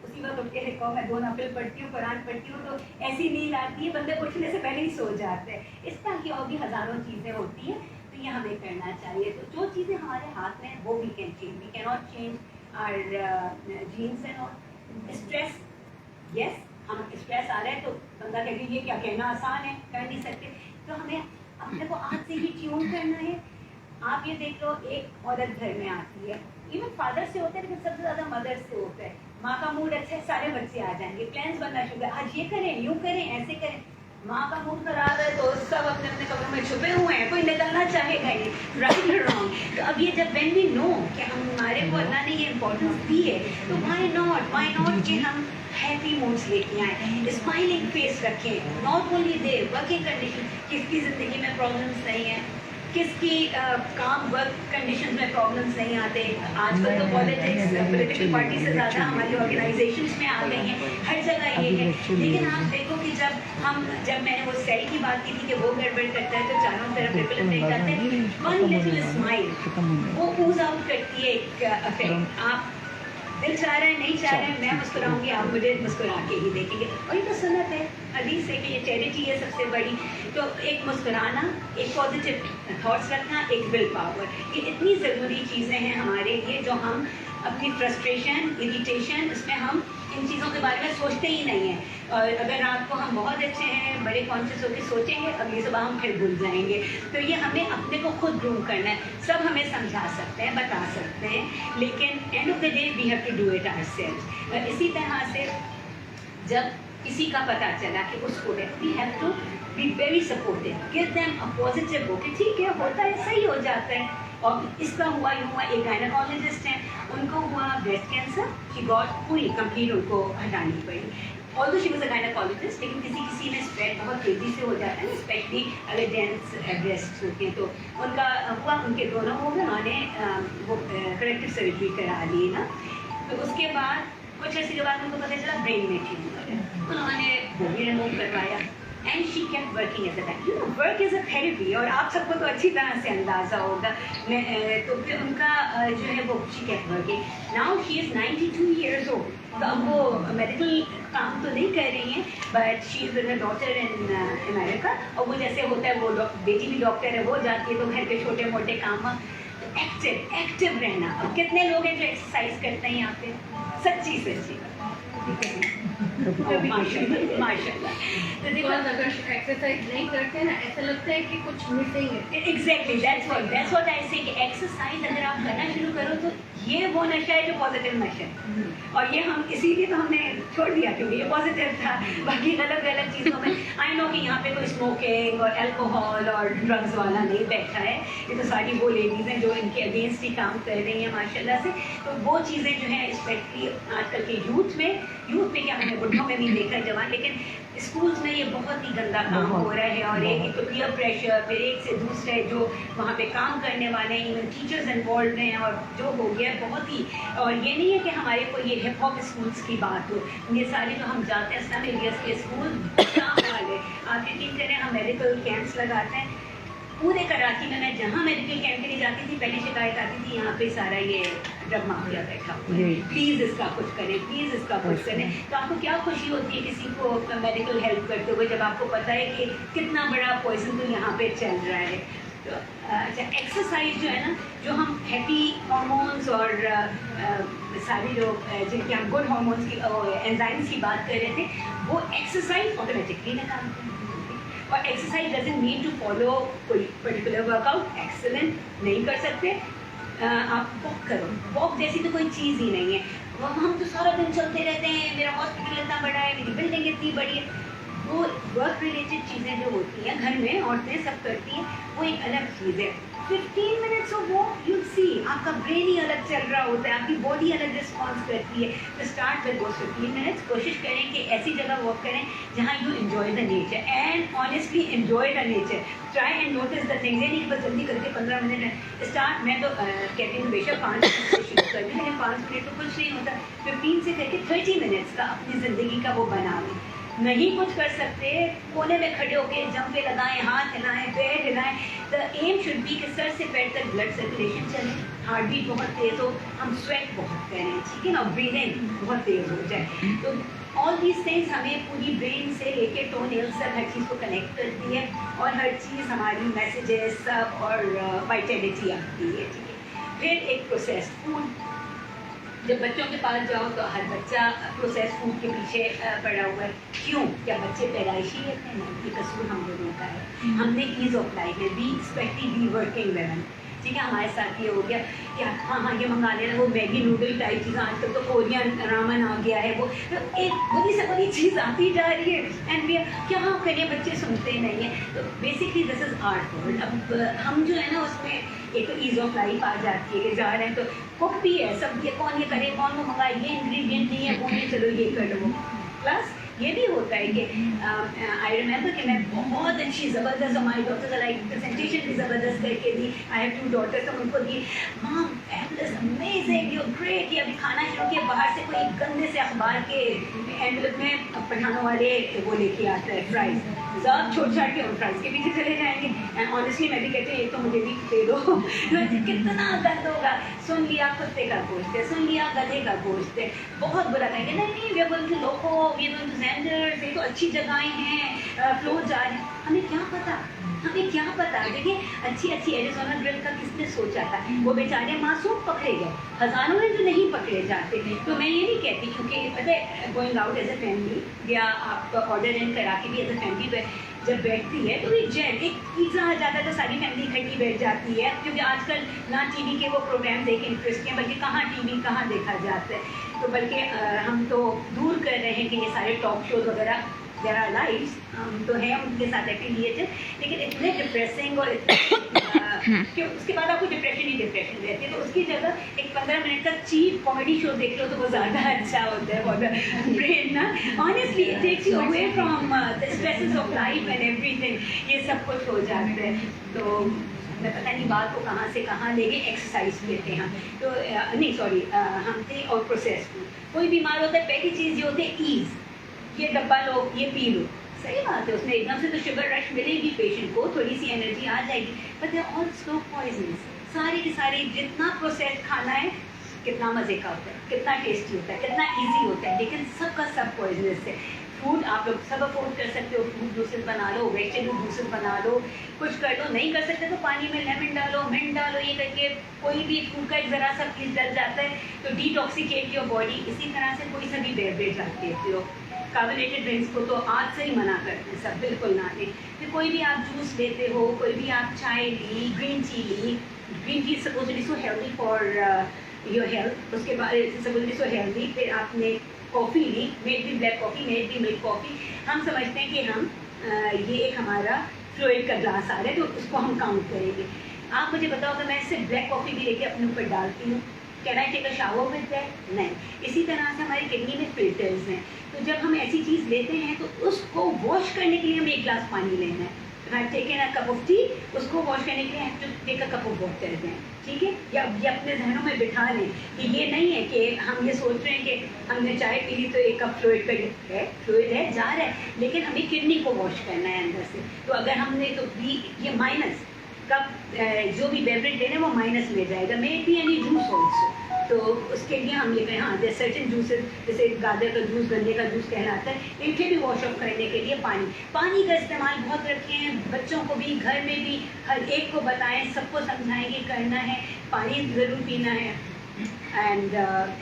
उसी वक्त उठ के लिखो मैं 2 नफिल पढ़ती हूँ, कुरान पढ़ती हूँ, तो ऐसी नींद आती है, बंदे उठने से पहले ही सो जाते हैं। इस तरह की और भी हज़ारों चीज़ें होती हैं, तो ये हमें करना चाहिए। तो जो चीज़ें हमारे हाथ में हैं वो we can change, we can not change our genes and all. Stress, yes, हम स्ट्रेस आ रहा है तो बंदा कह ये क्या कहना आसान है, कर नहीं सकते, तो हमें अपने को आज से ही ट्यून करना है। आप ये देख लो, एक औरत घर में आती है, इवन फादर से होता है लेकिन सबसे ज़्यादा मदर से होता है। माँ का मूड अच्छा है, सारे बच्चे आ जाएंगे, प्लान्स बनना शुरू है, आज ये करें, यूँ करें, ऐसे करें। माँ का मूड खराब है तो सब अपने अपने कमरों में छुपे हुए हैं, कोई निकलना चाहेगा ही, राइट और रॉन्ग। तो अब ये जब व्हेन वी नो कि हमारे को अल्लाह ने ये इम्पोर्टेंस दी है, तो व्हाई नॉट कि हम हैप्पी मूड्स लेके आए, स्माइलिंग फेस रखें। Not only they working condition, किसकी ज़िंदगी में प्रॉब्लम्स नहीं है, किसकी काम वर्क कंडीशंस में प्रॉब्लम्स नहीं आते। आजकल तो पॉलिटिक्स पॉलिटिकल पार्टी से ज़्यादा हमारी ऑर्गेनाइजेशंस में आ गई हैं, हर जगह ये है। लेकिन आप देखो कि जब मैंने वो सेल की बात की थी कि वो गड़बड़ करता है तो चारों तरफ रिपल इफेक्ट आता है। वन लिटिल स्माइल वो ऊज आउट करती है एक इफेक्ट। आप दिल चाह रहा है, नहीं चाह रहा है, मैं मुस्कुराऊंगी, आप मुझे मुस्कुरा के ही देखेंगे। और ये तो सुन्नत है, हदीस है कि ये चैरिटी है सबसे बड़ी। तो एक मुस्कुराना, एक पॉजिटिव थॉट्स रखना, एक विल पावर, ये इतनी ज़रूरी चीज़ें हैं हमारे लिए, जो हम अपनी फ्रस्ट्रेशन, इरिटेशन, इसमें हम इन चीज़ों के बारे में सोचते ही नहीं हैं। और अगर रात को हम बहुत अच्छे हैं, बड़े कॉन्शियस होकर सोचेंगे, अगली सुबह हम फिर भूल जाएंगे। तो ये हमें अपने को खुद ग्रूम करना है। सब हमें समझा सकते हैं, बता सकते हैं, लेकिन end of the day we have to do it ourselves. इसी तरह से जब किसी का पता चला कि उसको है, we have to be very supportive, give them a positive वो कि ठीक है, होता है, सही हो जाता है। और इसका हुआ यूँ हुआ, एक गायनेकोलॉजिस्ट हैं, उनको हुआ ब्रेस्ट कैंसर, शी गॉट पूरी कंप्लीट उनको हटानी पड़ी। Although she was a gynaecologist, लेकिन किसी में स्प्रेड बहुत तेज़ी से हो जाता है, स्पेशली अगर डेंस ब्रेस्ट होते हैं। तो उनका हुआ, उनके दोनों हो गए, उन्होंने वो करेक्टिव सर्जरी करा ली ना। तो उसके बाद कुछ ऐसे के बाद उनको पता चला ब्रेन में ट्यूमर है, उन्होंने वो भी रिमूव करवाया। And she kept working at the time, you know work is a therapy, और आप सबको तो अच्छी तरह से अंदाज़ा होगा। तो फिर उनका जो है वो she kept working. Now she is 92 years old। तो अब वो मेडिकल काम तो नहीं कर रही हैं, but she is with a daughter in America. और वो जैसे होता है, वो बेटी भी डॉक्टर है, वो जाती है तो घर के छोटे मोटे काम, एक्टिव रहना। और कितने लोग हैं जो एक्सरसाइज करते हैं यहाँ पे, सच्ची माशाल्लाह। तो देखो, अगर एक्सरसाइज नहीं करते ना, ऐसा लगता है कि कुछ मिसिंग है। एग्जैक्टली, दैट्स व्हाट आई से कि एक्सरसाइज अगर आप करना शुरू करो तो ये वो नशा है जो पॉजिटिव नशा है। और ये हम इसीलिए तो हमने छोड़ दिया क्योंकि ये पॉजिटिव था। बाकी अलग अलग चीज़ों में आई नो कि यहाँ पे कोई स्मोकिंग और अल्कोहल और ड्रग्स वाला नहीं बैठा है, ये तो सारी वो लेडीज़ हैं जो इनके अगेंस्ट ही काम कर रही हैं माशाल्लाह से। तो वो चीज़ें जो हैं स्पेशली आजकल के यूथ में क्या हमें बुढ़ों में भी देखा, जवान, लेकिन اسکولس میں یہ بہت ہی گندا کام ہو رہا ہے، اور ایک تو پیئر پریشر، پھر ایک سے دوسرے جو وہاں پہ کام کرنے والے ہیں، ایون ٹیچرز انوالوڈ ہیں، اور جو ہو گیا بہت ہی. اور یہ نہیں ہے کہ ہمارے کو یہ ہپ ہاپ اسکولس کی بات ہو، یہ سارے جو ہم جاتے ہیں اسلام ایریاز کے اسکول کیا حال ہے. آپ یقین کریں ہم میڈیکل کیمپس لگاتے ہیں پورے کراچی میں جہاں میڈیکل کیمپ کے لیے جاتی تھی پہلی شکایت آتی تھی یہاں پہ سارا یہ ڈرگ مافیا بیٹھا ہوا ہے، پلیز اس کا کچھ کریں، پلیز اس کا کچھ کریں. تو آپ کو کیا خوشی ہوتی ہے کسی کو میڈیکل ہیلپ کرتے ہوئے جب آپ کو پتہ ہے کہ کتنا بڑا پوائزن تو یہاں پہ چل رہا ہے. تو اچھا ایکسرسائز جو ہے نا، جو ہم ہیپی ہارمونس اور ساری جو جن کی ہم گڈ ہارمونس کی انزائمس کی بات کر رہے تھے، وہ ایکسرسائز آٹومیٹکلی نکالتے ہیں. اور exercise doesn't need to follow کوئی پرٹیکولر ورک آؤٹ. ایکسلنٹ نہیں کر سکتے آپ واک کرو، واک جیسی تو کوئی چیز ہی نہیں ہے. ہم تو سارا دن چلتے رہتے ہیں، میرا ہاسپٹل اتنا بڑا ہے، میری بلڈنگ اتنی بڑی ہے. وہ ورک ریلیٹڈ چیزیں جو ہوتی ہیں گھر میں عورتیں سب کرتی ہیں، وہ ایک الگ چیز ہے. 15 minutes of walk, you see آپ کا برین ہی الگ چل رہا ہوتا ہے، آپ کی باڈی الگ رسپانس کرتی ہے. تو اسٹارٹ ود دوز 15 منٹس. کوشش کریں کہ ایسی جگہ واک کریں جہاں you enjoy the nature and honestly enjoy the nature. Try and notice the things. یہ نہیں کہ بس جلدی کر کے 15 منٹ اسٹارٹ. میں تو کہتی ہوں بے شک 5 منٹ سے شروع کر دیں، لیکن 5 منٹ تو کچھ نہیں ہوتا. 15 سے کر کے 30 منٹس کا اپنی زندگی کا وہ بنا لیں. نہیں کچھ کر سکتے، کونے میں کھڑے ہو کے جمپے لگائیں، ہاتھ ہلائیں، پیر ہلائیں. دا ایم شوڈ بی کہ سر سے پیر تک بلڈ سرکولیشن چلے، ہارٹ بیٹ بہت تیز ہو، ہم سویٹ بہت کریں، ٹھیک ہے نا، بریدنگ بہت تیز ہو جائے. تو آل دیز تھنگس ہمیں پوری برین سے لے کے ٹو نیلز تک ہر چیز کو کنیکٹ کرتی ہے، اور ہر چیز ہماری میسیجز سب اور وائٹیلٹی آتی ہے. ٹھیک ہے. پھر ایک پروسیس فوڈ. جب بچوں کے پاس جاؤ تو ہر بچہ پروسیس فوڈ کے پیچھے پڑا ہوا ہے. کیوں؟ کیا بچے پیدائشی رہتے ہیں؟ نہیں، یہ قصور ہم لوگوں کا ہے. ہم نے ایز آف لائف ہے، be especially be working women. ٹھیک ہے، ہمارے ساتھ یہ ہو گیا کہ ہاں یہ منگا لینا، وہ میگی نوڈل ٹائپ چیز. آج کل تو کورین رامن آ گیا ہے، وہ ایک بڑی سے بڑی چیز آتی جا رہی ہے. اینڈ کیا کریں، بچے سنتے نہیں ہیں. تو basically this is art world. اب ہم جو ہے نا اس میں ایک تو ایز آف لائف آ جاتی ہے کہ جا رہے ہیں تو کوک بھی ہے سب، یہ کون یہ کرے، کون وہ منگائے، یہ انگریڈینٹ نہیں ہے، وہ نہیں، چلو یہ کر لو. پلس یہ بھی ہوتا ہے کہ آئی ریمبر کہ میں بہت اچھی زبردست، ہماری ڈاکٹر لائک پریزنٹیشن بھی زبردست کر کے دی. آئی ہیو 2 ڈاٹرس، ہم ان کو دی، مام فیبولس امیزنگ یو گریٹ. یہ ابھی کھانا شروع کیا، باہر سے کوئی گندے سے اخبار کے اینولپ میں پٹھانوں والے وہ لے کے آتا ہے فرائز، سب چھوٹ چھاٹ کے ان فرائز کے پیچھے چلے جائیں گے. اینڈ آنیسٹلی میں بھی کہتی ہوں ایک تو مجھے بھی دے دو. کتنا گند ہوگا. سن لیا کتے کا گوشت ہے، سن لیا گدھے کا گوشت ہے، بہت برا کہیں گے نہیں وی آر گوئنگ ٹو لوکو، وی آر گوئنگ ٹو زینڈرز، یہ تو اچھی جگہیں ہیں، فلو جا رہے ہیں. ہمیں کیا پتا، ہمیں کیا پتا. دیکھیے اچھی ایریزونا گرل کا کس نے سوچا تھا، وہ بیچارے معصوم پکڑے گئے، ہزاروں ہیں جو نہیں پکڑے جاتے. تو میں یہ نہیں کہتی، کیونکہ پتہ ہے going out as a family یا آپ کا آرڈر ان کرا کے بھی ایز اے فیملی پہ جب بیٹھتی ہے تو ایک ایک پیزا آ جاتا ہے تو ساری فیملی اکٹھی بیٹھ جاتی ہے. کیونکہ آج کل نہ ٹی وی کے وہ پروگرام دیکھ کے انٹرسٹ ہیں، بلکہ کہاں ٹی وی کہاں دیکھا جاتا ہے. تو بلکہ ہم تو دور کر رہے ہیں کہ یہ سارے ٹاک شوز وغیرہ دیر آر لائفس، ہم تو ہیں ان کے ساتھ ایفیلیٹڈ، لیکن اتنے ڈپریسنگ اور کہ اس کے بعد آپ کو ڈپریشن ہی ڈپریشن رہتی ہے. تو اس کی جگہ ایک 15 منٹ کا چیپ کامیڈی شو دیکھ لو تو وہ زیادہ اچھا ہوتا ہے فار دا برین نا. Honestly it takes you away from the stresses of life and every thing. یہ سب کچھ ہو جاتا ہے. تو میں پتہ نہیں بات کو کہاں سے کہاں لے گئے. ایکسرسائز لیتے ہیں تو نہیں سوری ہم تھے اور پروسیس فوڈ. کوئی بیمار ہوتا ہے پہلی چیز یہ ہوتی ہے ایز، یہ ڈبہ لو، یہ پی لو. صحیح بات ہے، اس میں ایک دم سے تو شوگر رش ملے گی پیشنٹ کو، تھوڑی سی انرجی آ جائے گی. But they all slow poisons. سارے کے سارے جتنا پروسیس کھانا ہے کتنا مزے کا ہوتا ہے، کتنا ٹیسٹی ہوتا ہے، کتنا ایزی ہوتا ہے، لیکن سب کا سب پوائزنس ہے. فوڈ آپ لوگ سب افورڈ کر سکتے ہو، فروٹ جوسز بنا لو، ویجیٹیبل جوسز بنا لو، کچھ کر لو. نہیں کر سکتے تو پانی میں لیمن ڈالو، منٹ ڈالو، یہ کر کے کوئی بھی فوڈ کا ایک ذرا سا پیس ڈل جاتا ہے تو ڈیٹاکسیکیٹ یور باڈی. اسی طرح سے کوئی سا بھی بیوریج آپ لیتے ہو، کاربونیٹڈ ڈرنکس کو تو آج سے ہی منع کرتے ہیں سب، بالکل نہ لیں. پھر کوئی بھی آپ جوس لیتے ہو، کوئی بھی آپ چائے لی، گرین ٹی لی. Green tea supposedly so healthy for your health. اس کے بعد سپوزلی سو ہیلدی. پھر آپ نے کافی لی، میڈ بھی بلیک کافی، میڈ بھی ملک کافی. ہم سمجھتے ہیں کہ ہم یہ ایک ہمارا فلوئڈ کا گلاس آ رہا ہے تو اس کو ہم کاؤنٹ کریں گے. آپ مجھے بتاؤ کہ میں اس سے بلیک کافی بھی لے کے اپنے اوپر ڈالتی ہوں can I take a shower with that? नहीं. इसी तरह से हमारी किडनी में फिल्टर्स हैं, तो जब हम ऐसी चीज़ लेते हैं तो उसको वॉश करने के लिए हमें एक गिलास पानी लेना है. Taken a cup of tea, उसको वॉश करने के लिए have to take a cup of water दें. ठीक है, या ये अपने जहनों में बिठा लें कि ये नहीं है कि हम ये सोच रहे हैं कि हमने चाय पी ली तो एक कप फ्लूइड है, फ्लूइड है, जा रहा है, लेकिन हमें किडनी को वॉश करना है अंदर से. तो अगर हमने तो ये माइनस कप जो भी बेवरेज लेना है वो माइनस में जाएगा. May be any juice also, तो उसके लिए हम ये कहें हाँ जैसे सर्टेन जूसेस, जैसे गाजर का जूस, गन्ने का जूस कहलाता है, इनके भी वॉश ऑफ करने के लिए पानी का इस्तेमाल बहुत रखे हैं. बच्चों को भी, घर में भी, हर एक को बताएं, सबको समझाएं कि करना है, पानी ज़रूर पीना है, एंड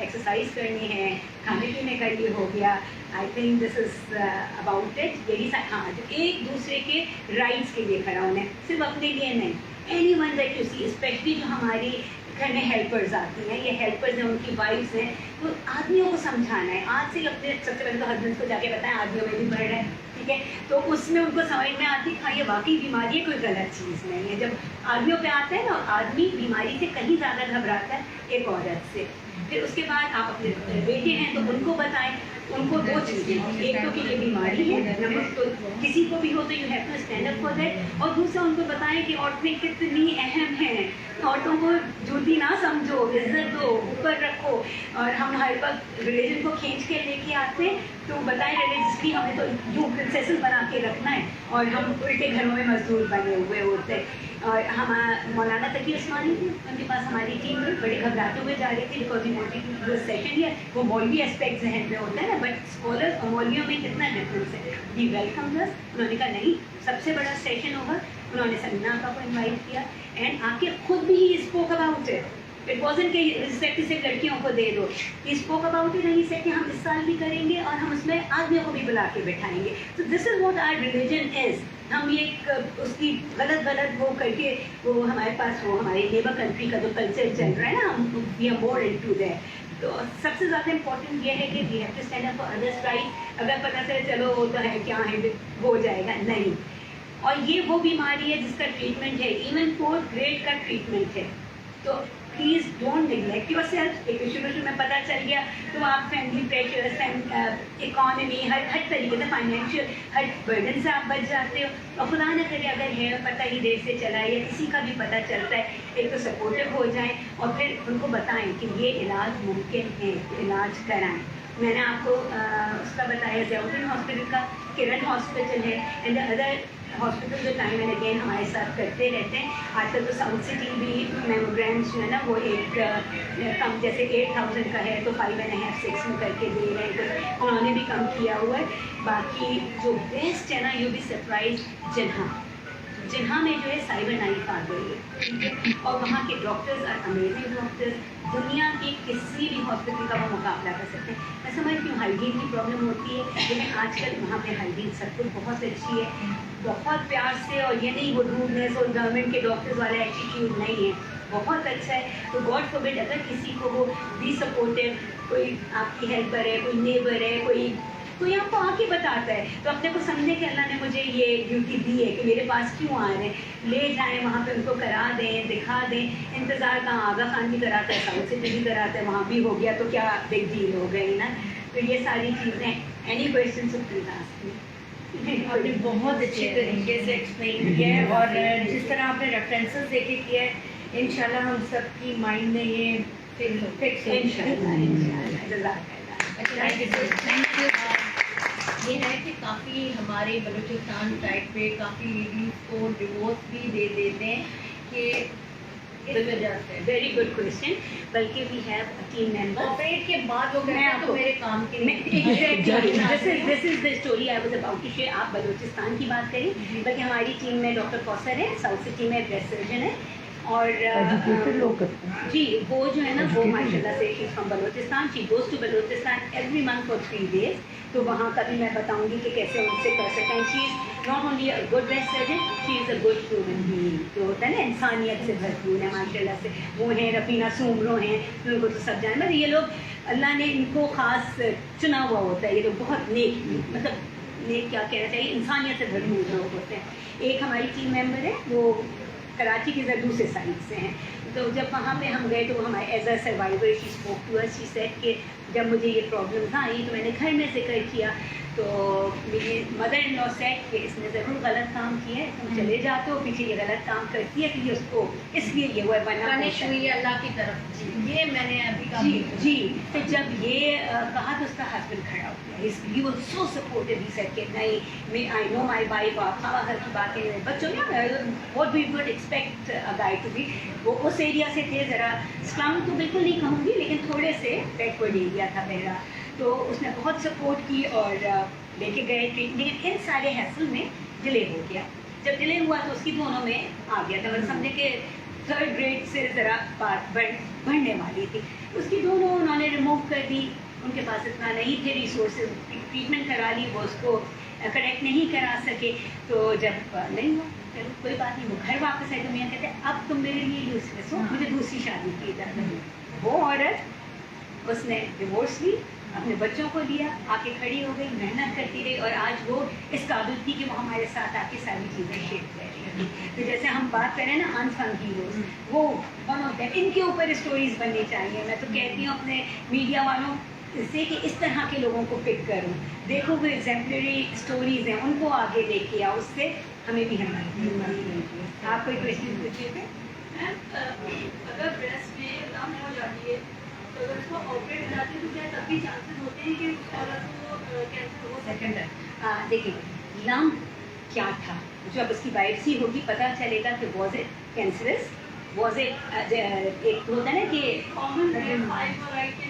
एक्सरसाइज करनी है, खाने पीने का ये हो गया. I think this is about it. यही हाँ, एक दूसरे के राइट्स के लिए खड़ा होना है, सिर्फ अपने लिए नहीं. Anyone that you see, specially जो हमारी घर में हेल्पर्स आती हैं, ये हेल्पर्स हैं, उनकी वाइफ्स हैं, तो आदमियों को समझाना है. आज से अपने सबसे पहले तो हस्बैंड को जाके बताएं आदमियों में भी बढ़ रहा है. ठीक है, तो उसमें उनको समझ में आती है हाँ ये वाकई बीमारी है, कोई गलत चीज़ नहीं है. जब आदमियों पे आता है ना, आदमी बीमारी से कहीं ज़्यादा घबराता है एक औरत से. फिर उसके बाद आप अपने बेटे हैं तो उनको बताएं, उनको दो चीज़ें, एक तो कि ये बीमारी है, नंबर तो किसी को भी हो तो you have to stand up for that, और दूसरा उनको बताएं कि औरतें कितनी अहम हैं. औरतों को जूती ना समझो, इज्जत दो, ऊपर रखो. और हम हर वक्त रिलीजन को खींच के लेके आते हैं, तो बताएं रिलीजियसली हमें तो यूँ प्रिंसेस बना के रखना है, और हम उल्टे घरों में मजदूर बने हुए होते हैं. और हम मौलाना तकी उस्मानी थी, उनके पास हमारी टीम में बड़े घबराते हुए जा रही थी, बिकॉज वो सेशन है, वो मौलवी एस्पेक्ट जहन में होता है ना, बट स्कॉलर्स और मौलवियों में कितना डिफरेंस है. वी वेलकम दस. उन्होंने कहा नहीं, सबसे बड़ा सेशन होगा. उन्होंने समीना का को इन्वाइट किया, एंड आके खुद भी he spoke about it. It wasn't कि रिस्पेक्ट सिर्फ लड़कियों को दे दो. ही स्पोक अबाउट इट, नहीं से कि हम इस साल भी करेंगे और हम उसमें आदमियों को भी बुला के बैठाएंगे. तो this is what our religion is. हम ये उसकी गलत वो करके, वो हमारे पास वो हमारे नेबर कंट्री का जो कल्चर चल रहा है ना, हम we are more into that. तो सबसे ज़्यादा इम्पोर्टेंट ये है कि we have to stand up for others right. अगर पता चले चलो वो तो है क्या है, हो जाएगा, नहीं. और ये वो बीमारी है जिसका ट्रीटमेंट है, इवन 4th ग्रेड का ट्रीटमेंट है. तो please don't neglect your self. एक शुरू में पता चल गया तो आप फैमिली प्रेशर्स, इकॉनमी, हर तरीके से फाइनेंशियल हर बर्डन से आप बच जाते हो. और खुदा न करे अगर है पता ही देर से चला है या किसी का भी पता चलता है, एक तो सपोर्टिव हो जाएं और फिर उनको बताएं कि ये इलाज मुमकिन है, इलाज कराएं. मैंने आपको उसका बताया ज़ियाउद्दीन हॉस्पिटल का, किरण हॉस्पिटल है, एंड अदर हॉस्पिटल जो टाइम एंड अगेन हमारे साथ करते रहते हैं. आजकल तो साउथ सिटी भी मेमोग्राम्स जो है ना वो एक कम, जैसे 8,000 का है तो 5.5 6 में करके दे रहे हैं, तो उन्होंने भी कम किया हुआ है. बाकी जो बेस्ट है ना, यू बी सरप्राइज, जिन्हा में जो है साइबर नाइफ आ गई है, ठीक है, और वहाँ के डॉक्टर्स आर अमेजिंग डॉक्टर्स. दुनिया के किसी भी हॉस्पिटल का वो मुकाबला कर सकते हैं. मैं समझती हूँ हाइजीन की प्रॉब्लम होती है, लेकिन आजकल वहाँ पे हाइजीन सब कुछ बहुत अच्छी है, बहुत प्यार से. और ये नहीं वो रूडनेस और गवर्नमेंट के डॉक्टर्स वाला एटीट्यूड नहीं है, बहुत अच्छा है. तो गॉड फॉरबिड अगर किसी को वो बी सपोर्टिव, कोई आपकी हेल्पर है, कोई नेबर है, कोई आपको आके बताता है, तो अपने को समझे कि अल्लाह ने मुझे ये ड्यूटी दी है कि मेरे पास क्यों आ रहे हैं, ले जाएं वहाँ पे, उनको करा दें, दिखा दें. इंतज़ार कहाँ, आगा खान भी कराता है, साउथ सिटी भी कराता है, वहाँ भी हो गया तो क्या बिग डील हो गई ना. तो ये सारी चीज़ें. Any question so please ask me. आपने बहुत अच्छे तरीके से एक्सप्लेन किया है, और जिस तरह आपने रेफरेंसेस देके किया है, इंशाल्लाह हम सबकी माइंड में ये फिक्स है इंशाल्लाह. Thank you. ये है कि काफ़ी हमारे बलूचिस्तान साइड पे काफ़ी लेडीज़ को डिवोर्स भी दे देते हैं कि इस वजह से. Very good question. बल्कि we have a team member. Operate के बाद वो कहते हैं तो मेरे काम के लिए. This is the story I was about to share. आप बलूचिस्तान की बात करें, बल्कि हमारी टीम में डॉक्टर कौसर है, साउथ सिटी में ब्रेस्ट सर्जन है, और जी वो जो है ना वो माशाल्लाह से she is from Balochistan. She goes to Balochistan every month for 3 days. तो वहाँ का भी मैं बताऊँगी कि कैसे उनसे कर सकते हैं. She is not only a good breast surgeon, she is a good human being. जो होता है ना इंसानियत से भरपूर है माशाल्लाह से. वो हैं रफीना सूमरो हैं, उनको तो सब जाने. मतलब ये लोग अल्लाह ने इनको ख़ास चुना हुआ होता है. ये लोग बहुत नेक, मतलब नेक क्या कहना चाहिए, इंसानियत से भरपूर लोग होते हैं. एक हमारी टीम मेंबर है, वो कराची के ज़रा दूसरे साइड से हैं। तो जब वहाँ पे हम गए तो हमारे as a survivor she spoke to us, she said कि जब मुझे ये प्रॉब्लम्स आई तो मैंने घर में जिक्र किया, तो मेरी मदर इन लॉ सेड कि इसने ज़रूर गलत काम किया है, तुम चले जाते हो पीछे ये गलत काम करती है कि ये उसको इसलिए ये हुआ बना पनिश हुई है अल्लाह की तरफ। ये मैंने अभी जी काफी जी। तो जब ये कहा तो उसका हस्बैंड खड़ा हो गया, he was so supportive, he said कि नहीं मैं आई नो माय वाइफ, आप खावा घर की बातें बच्चों ना what we would expect a guy to be. वो उस एरिया से थे, ज़रा स्लम तो बिल्कुल नहीं कहूँगी लेकिन थोड़े से बैकवर्ड एरिया था मेरा, तो उसने बहुत सपोर्ट की और लेके गए ट्रीटमेंट। लेकिन इन सारे हैसल में डिले हो गया। जब डिले हुआ तो उसकी दोनों में आ गया था, मतलब समझे कि 3rd ग्रेड से ज़रा बात बढ़ने वाली थी। उसकी दोनों उन्होंने रिमूव कर दी, उनके पास इतना नहीं थे रिसोर्सेज, ट्रीटमेंट करा ली, वो उसको करेक्ट नहीं करा सके। तो जब नहीं हुआ चलो कोई बात नहीं, वो घर वापस आए तो मियाँ कहते अब तुम मेरे लिए यूजलेस हो, मुझे दूसरी शादी की इजाज़त। वो औरत उसने डिवोर्स ली, अपने बच्चों को लिया, आके खड़ी हो गई, मेहनत करती रही और आज वो इस काबिल थी कि वो हमारे साथ आके सारी चीज़ें शेयर कर रही थी। तो जैसे हम बात करें ना अनसंग हीरोज, वो वन ऑफ देम, इनके ऊपर स्टोरीज बननी चाहिए। मैं तो कहती हूँ अपने मीडिया वालों से कि इस तरह के लोगों को पिक करो, देखो वो एग्जेम्पलरी स्टोरीज हैं उनको आगे लेके आओ, उससे हमें भी हिम्मत मिलती है। आप कोई क्वेश्चन पूछिए थे? अगर ब्रेस्ट में लम हो जाती है तो अगर उसको ऑपरेट हो जाती है तो क्या तब भी चांसेस होते हैं कि उस औरत को कैंसर हो सकता है? देखिए लम क्या था, जब उसकी बायोप्सी होगी पता चलेगा कि was it cancerous, was it एक होता है ना कि कॉमन फाइब्रोइड के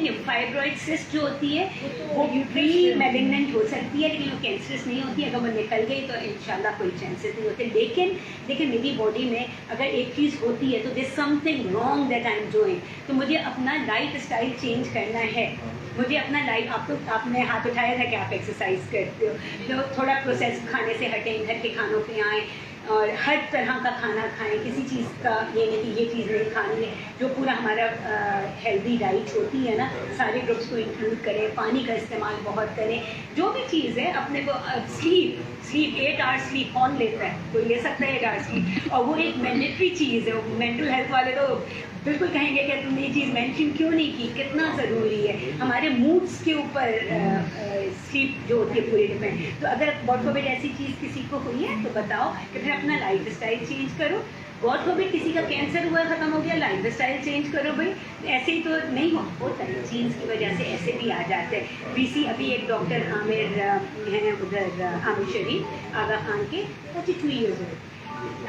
नाम फाइब्रोइड सिस्ट जो होती है वो प्री मैलिग्नेंट हो सकती है, लेकिन वो कैंसरस नहीं होती। अगर वो निकल गई तो इंशाल्लाह कोई चांसेस नहीं होते। लेकिन मेरी बॉडी में अगर एक चीज़ होती है तो there something wrong that I am doing, तो मुझे अपना लाइफ स्टाइल चेंज करना है। मुझे अपना लाइफ, आपने हाथ उठाया था कि आप एक्सरसाइज करते हो, तो थोड़ा प्रोसेस खाने से हटें, घर के खानों पे आएँ और हर तरह का खाना खाएं, किसी चीज़ का ये नहीं कि ये चीज़ नहीं खानी है, जो पूरा हमारा हेल्दी डाइट होती है ना, सारे ग्रुप्स को इंक्लूड करें, पानी का इस्तेमाल बहुत करें, जो भी चीज़ है अपने को स्लीप 8 आवर्स स्लीप कौन लेता है, कोई ले सकता है 8 आवर्स स्लीप, और वो एक मैंडेटरी चीज़ है। मेंटल हेल्थ वाले तो बिल्कुल कहेंगे कि तुमने ये चीज़ मेंशन क्यों नहीं की, कितना ज़रूरी है, हमारे मूड्स के ऊपर स्लीप जो होती है पूरी डिपेंड। तो अगर गॉड फॉरबिड ऐसी चीज़ किसी को हुई है तो बताओ कि फिर अपना लाइफ स्टाइल चेंज करो। गॉड फॉरबिड किसी का कैंसर हुआ ख़त्म हो गया, लाइफ स्टाइल चेंज करो भाई, ऐसे ही तो नहीं होता है, जीन्स की वजह से ऐसे भी आ जाते हैं। बीसी अभी एक डॉक्टर आमिर हैं उधर आमिर शरीफ आगा खान के, 42 ईयर्स ओल्ड,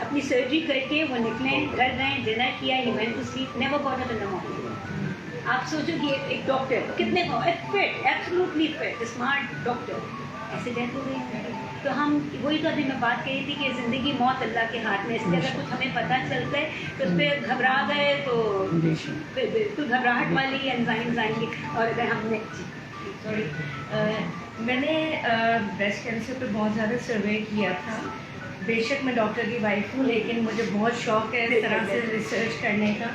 अपनी सर्जरी करके वो निकले, घर गए, डिनर किया, he went to sleep, never got up in the morning. आप सोचो कि एक डॉक्टर कितने fit, absolutely fit, smart doctor, ऐसे डेथ हो गई। तो हम वही तो अभी मैं बात कही थी कि ज़िंदगी मौत अल्लाह के हाथ में, इसलिए अगर कुछ हमें पता चलता है तो उस पर घबरा गए तो फिर बिल्कुल घबराहट वाली एंजाइटी। और अगर हमने मैंने ब्रेस्ट कैंसर पे बहुत ज़्यादा सर्वे किया था। बेशक मैं डॉक्टर की वाइफ हूँ, लेकिन मुझे बहुत शौक है इस तरह से रिसर्च करने का।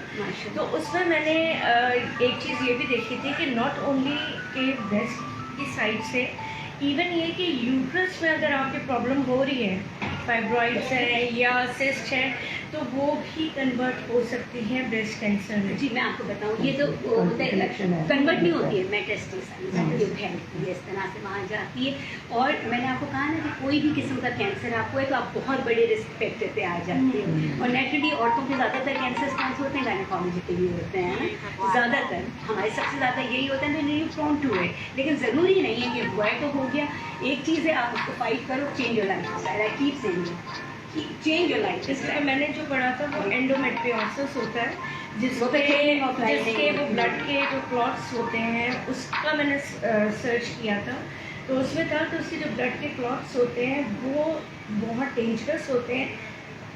तो उसमें मैंने एक चीज़ ये भी देखी थी कि नॉट ओनली के ब्रेस्ट की साइड से, इवन ये कि यूट्रस में अगर आपकी प्रॉब्लम हो रही है, फाइब्रॉइड्स है या सिस्ट है, तो वो भी कन्वर्ट हो सकती है ब्रेस्ट कैंसर में। जी मैं आपको बताऊँ, ये तो कन्वर्ट नहीं होती है, मेटास्टेसिस इस तरह से वहाँ जाती है। और मैंने आपको कहा ना कि कोई भी किस्म का कैंसर आपको है तो आप बहुत बड़े रिस्क फैक्टर पे आ जाते हो। और नेचुरली औरतों के ज़्यादातर कैंसर कौन से होते हैं, गायनेकोलॉजी के लिए होते हैं ना, ज़्यादातर हमारे सबसे ज़्यादा यही होता है, नहीं प्रोन टू है। लेकिन ज़रूरी नहीं है कि हुआ है तो हो गया। एक चीज़ है, आप उसको फाइट करो, change your life style, I keep saying change your life. इसका मैंने जो पढ़ा था वो एंडोमेट्रियोसिस होता है, जिसके वो ब्लड के जो क्लॉट्स होते हैं उसका मैंने सर्च किया था। तो उसमें था कि उसके जो ब्लड के क्लॉट्स होते हैं वो बहुत डेंजरस होते हैं,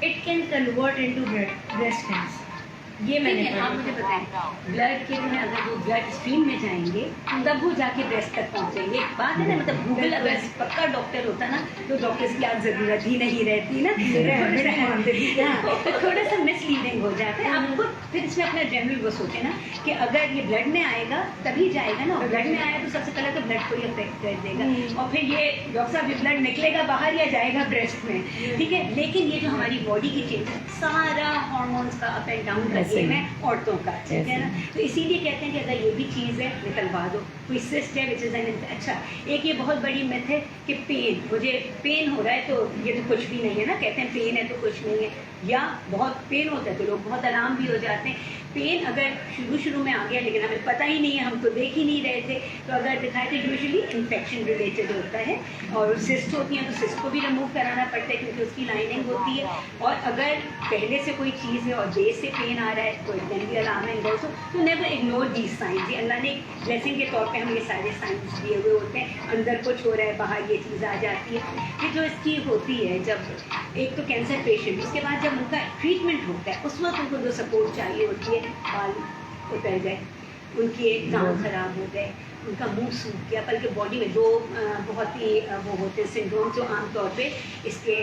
it can convert into breast cancer. ये मैंने ठीक है, आप मुझे बताएं ब्लड के जो है अगर वो ब्लड स्ट्रीम में जाएंगे तब वो जाके ब्रेस्ट तक पहुंचेंगे। एक बात है ना, मतलब गूगल अगर पक्का डॉक्टर होता ना तो डॉक्टर्स की आज ज़रूरत ही नहीं रहती ना, तो थोड़ा सा मिसलीडिंग हो जाता है। आपको फिर इसमें अपना जनरल वो सोचे ना कि अगर ये ब्लड में आएगा तभी जाएगा ना, ब्लड में आया तो सबसे पहले तो ब्लड को ही अफेक्ट कर देगा, और फिर ये डॉक्टर साहब ये ब्लड निकलेगा बाहर या जाएगा ब्रेस्ट में, ठीक है। लेकिन ये जो हमारी बॉडी की चेंज सारा हार्मोन्स का अप एंड डाउन का गेम है औरतों का, ठीक है ना। तो इसीलिए कहते हैं कि अगर ये भी चीज़ है निकलवा दो, कोई सिस्ट है विच इज़ एन। अच्छा, एक ये बहुत बड़ी मिथ है कि पेन, मुझे पेन हो रहा है तो ये तो कुछ भी नहीं है ना, कहते हैं पेन है तो कुछ नहीं है, या बहुत पेन होता है तो लोग बहुत आराम भी हो जाते हैं। पेन अगर शुरू में आ गया लेकिन हमें पता ही नहीं है, हम तो देख ही नहीं रहे थे, तो अगर दिखाए तो यूजुअली इन्फेक्शन रिलेटेड होता है, और सिस्ट होती हैं तो सिस्ट को भी रिमूव कराना पड़ता है क्योंकि उसकी लाइनिंग होती है। और अगर पहले से कोई चीज़ है और देर से पेन आ रहा है तो it can be alarming also, तो नेवर इग्नोर दीज साइंस। ये अल्लाह ने ब्लेसिंग के तौर पे हमें ये सारे साइंस दिए हुए होते हैं, अंदर कुछ हो रहा है बाहर ये चीज़ आ जाती है। फिर जो इसकी होती है, जब एक तो कैंसर पेशेंट, उसके बाद जब उनका ट्रीटमेंट होता है उस वक्त उनको जो सपोर्ट चाहिए होती है, बाल उतर गए, उनके दांत खराब हो गए, उनका मुंह सूख गया, बल्कि बॉडी में जो बहुत ही वो होते हैं सिंड्रोम जो आमतौर पे इसके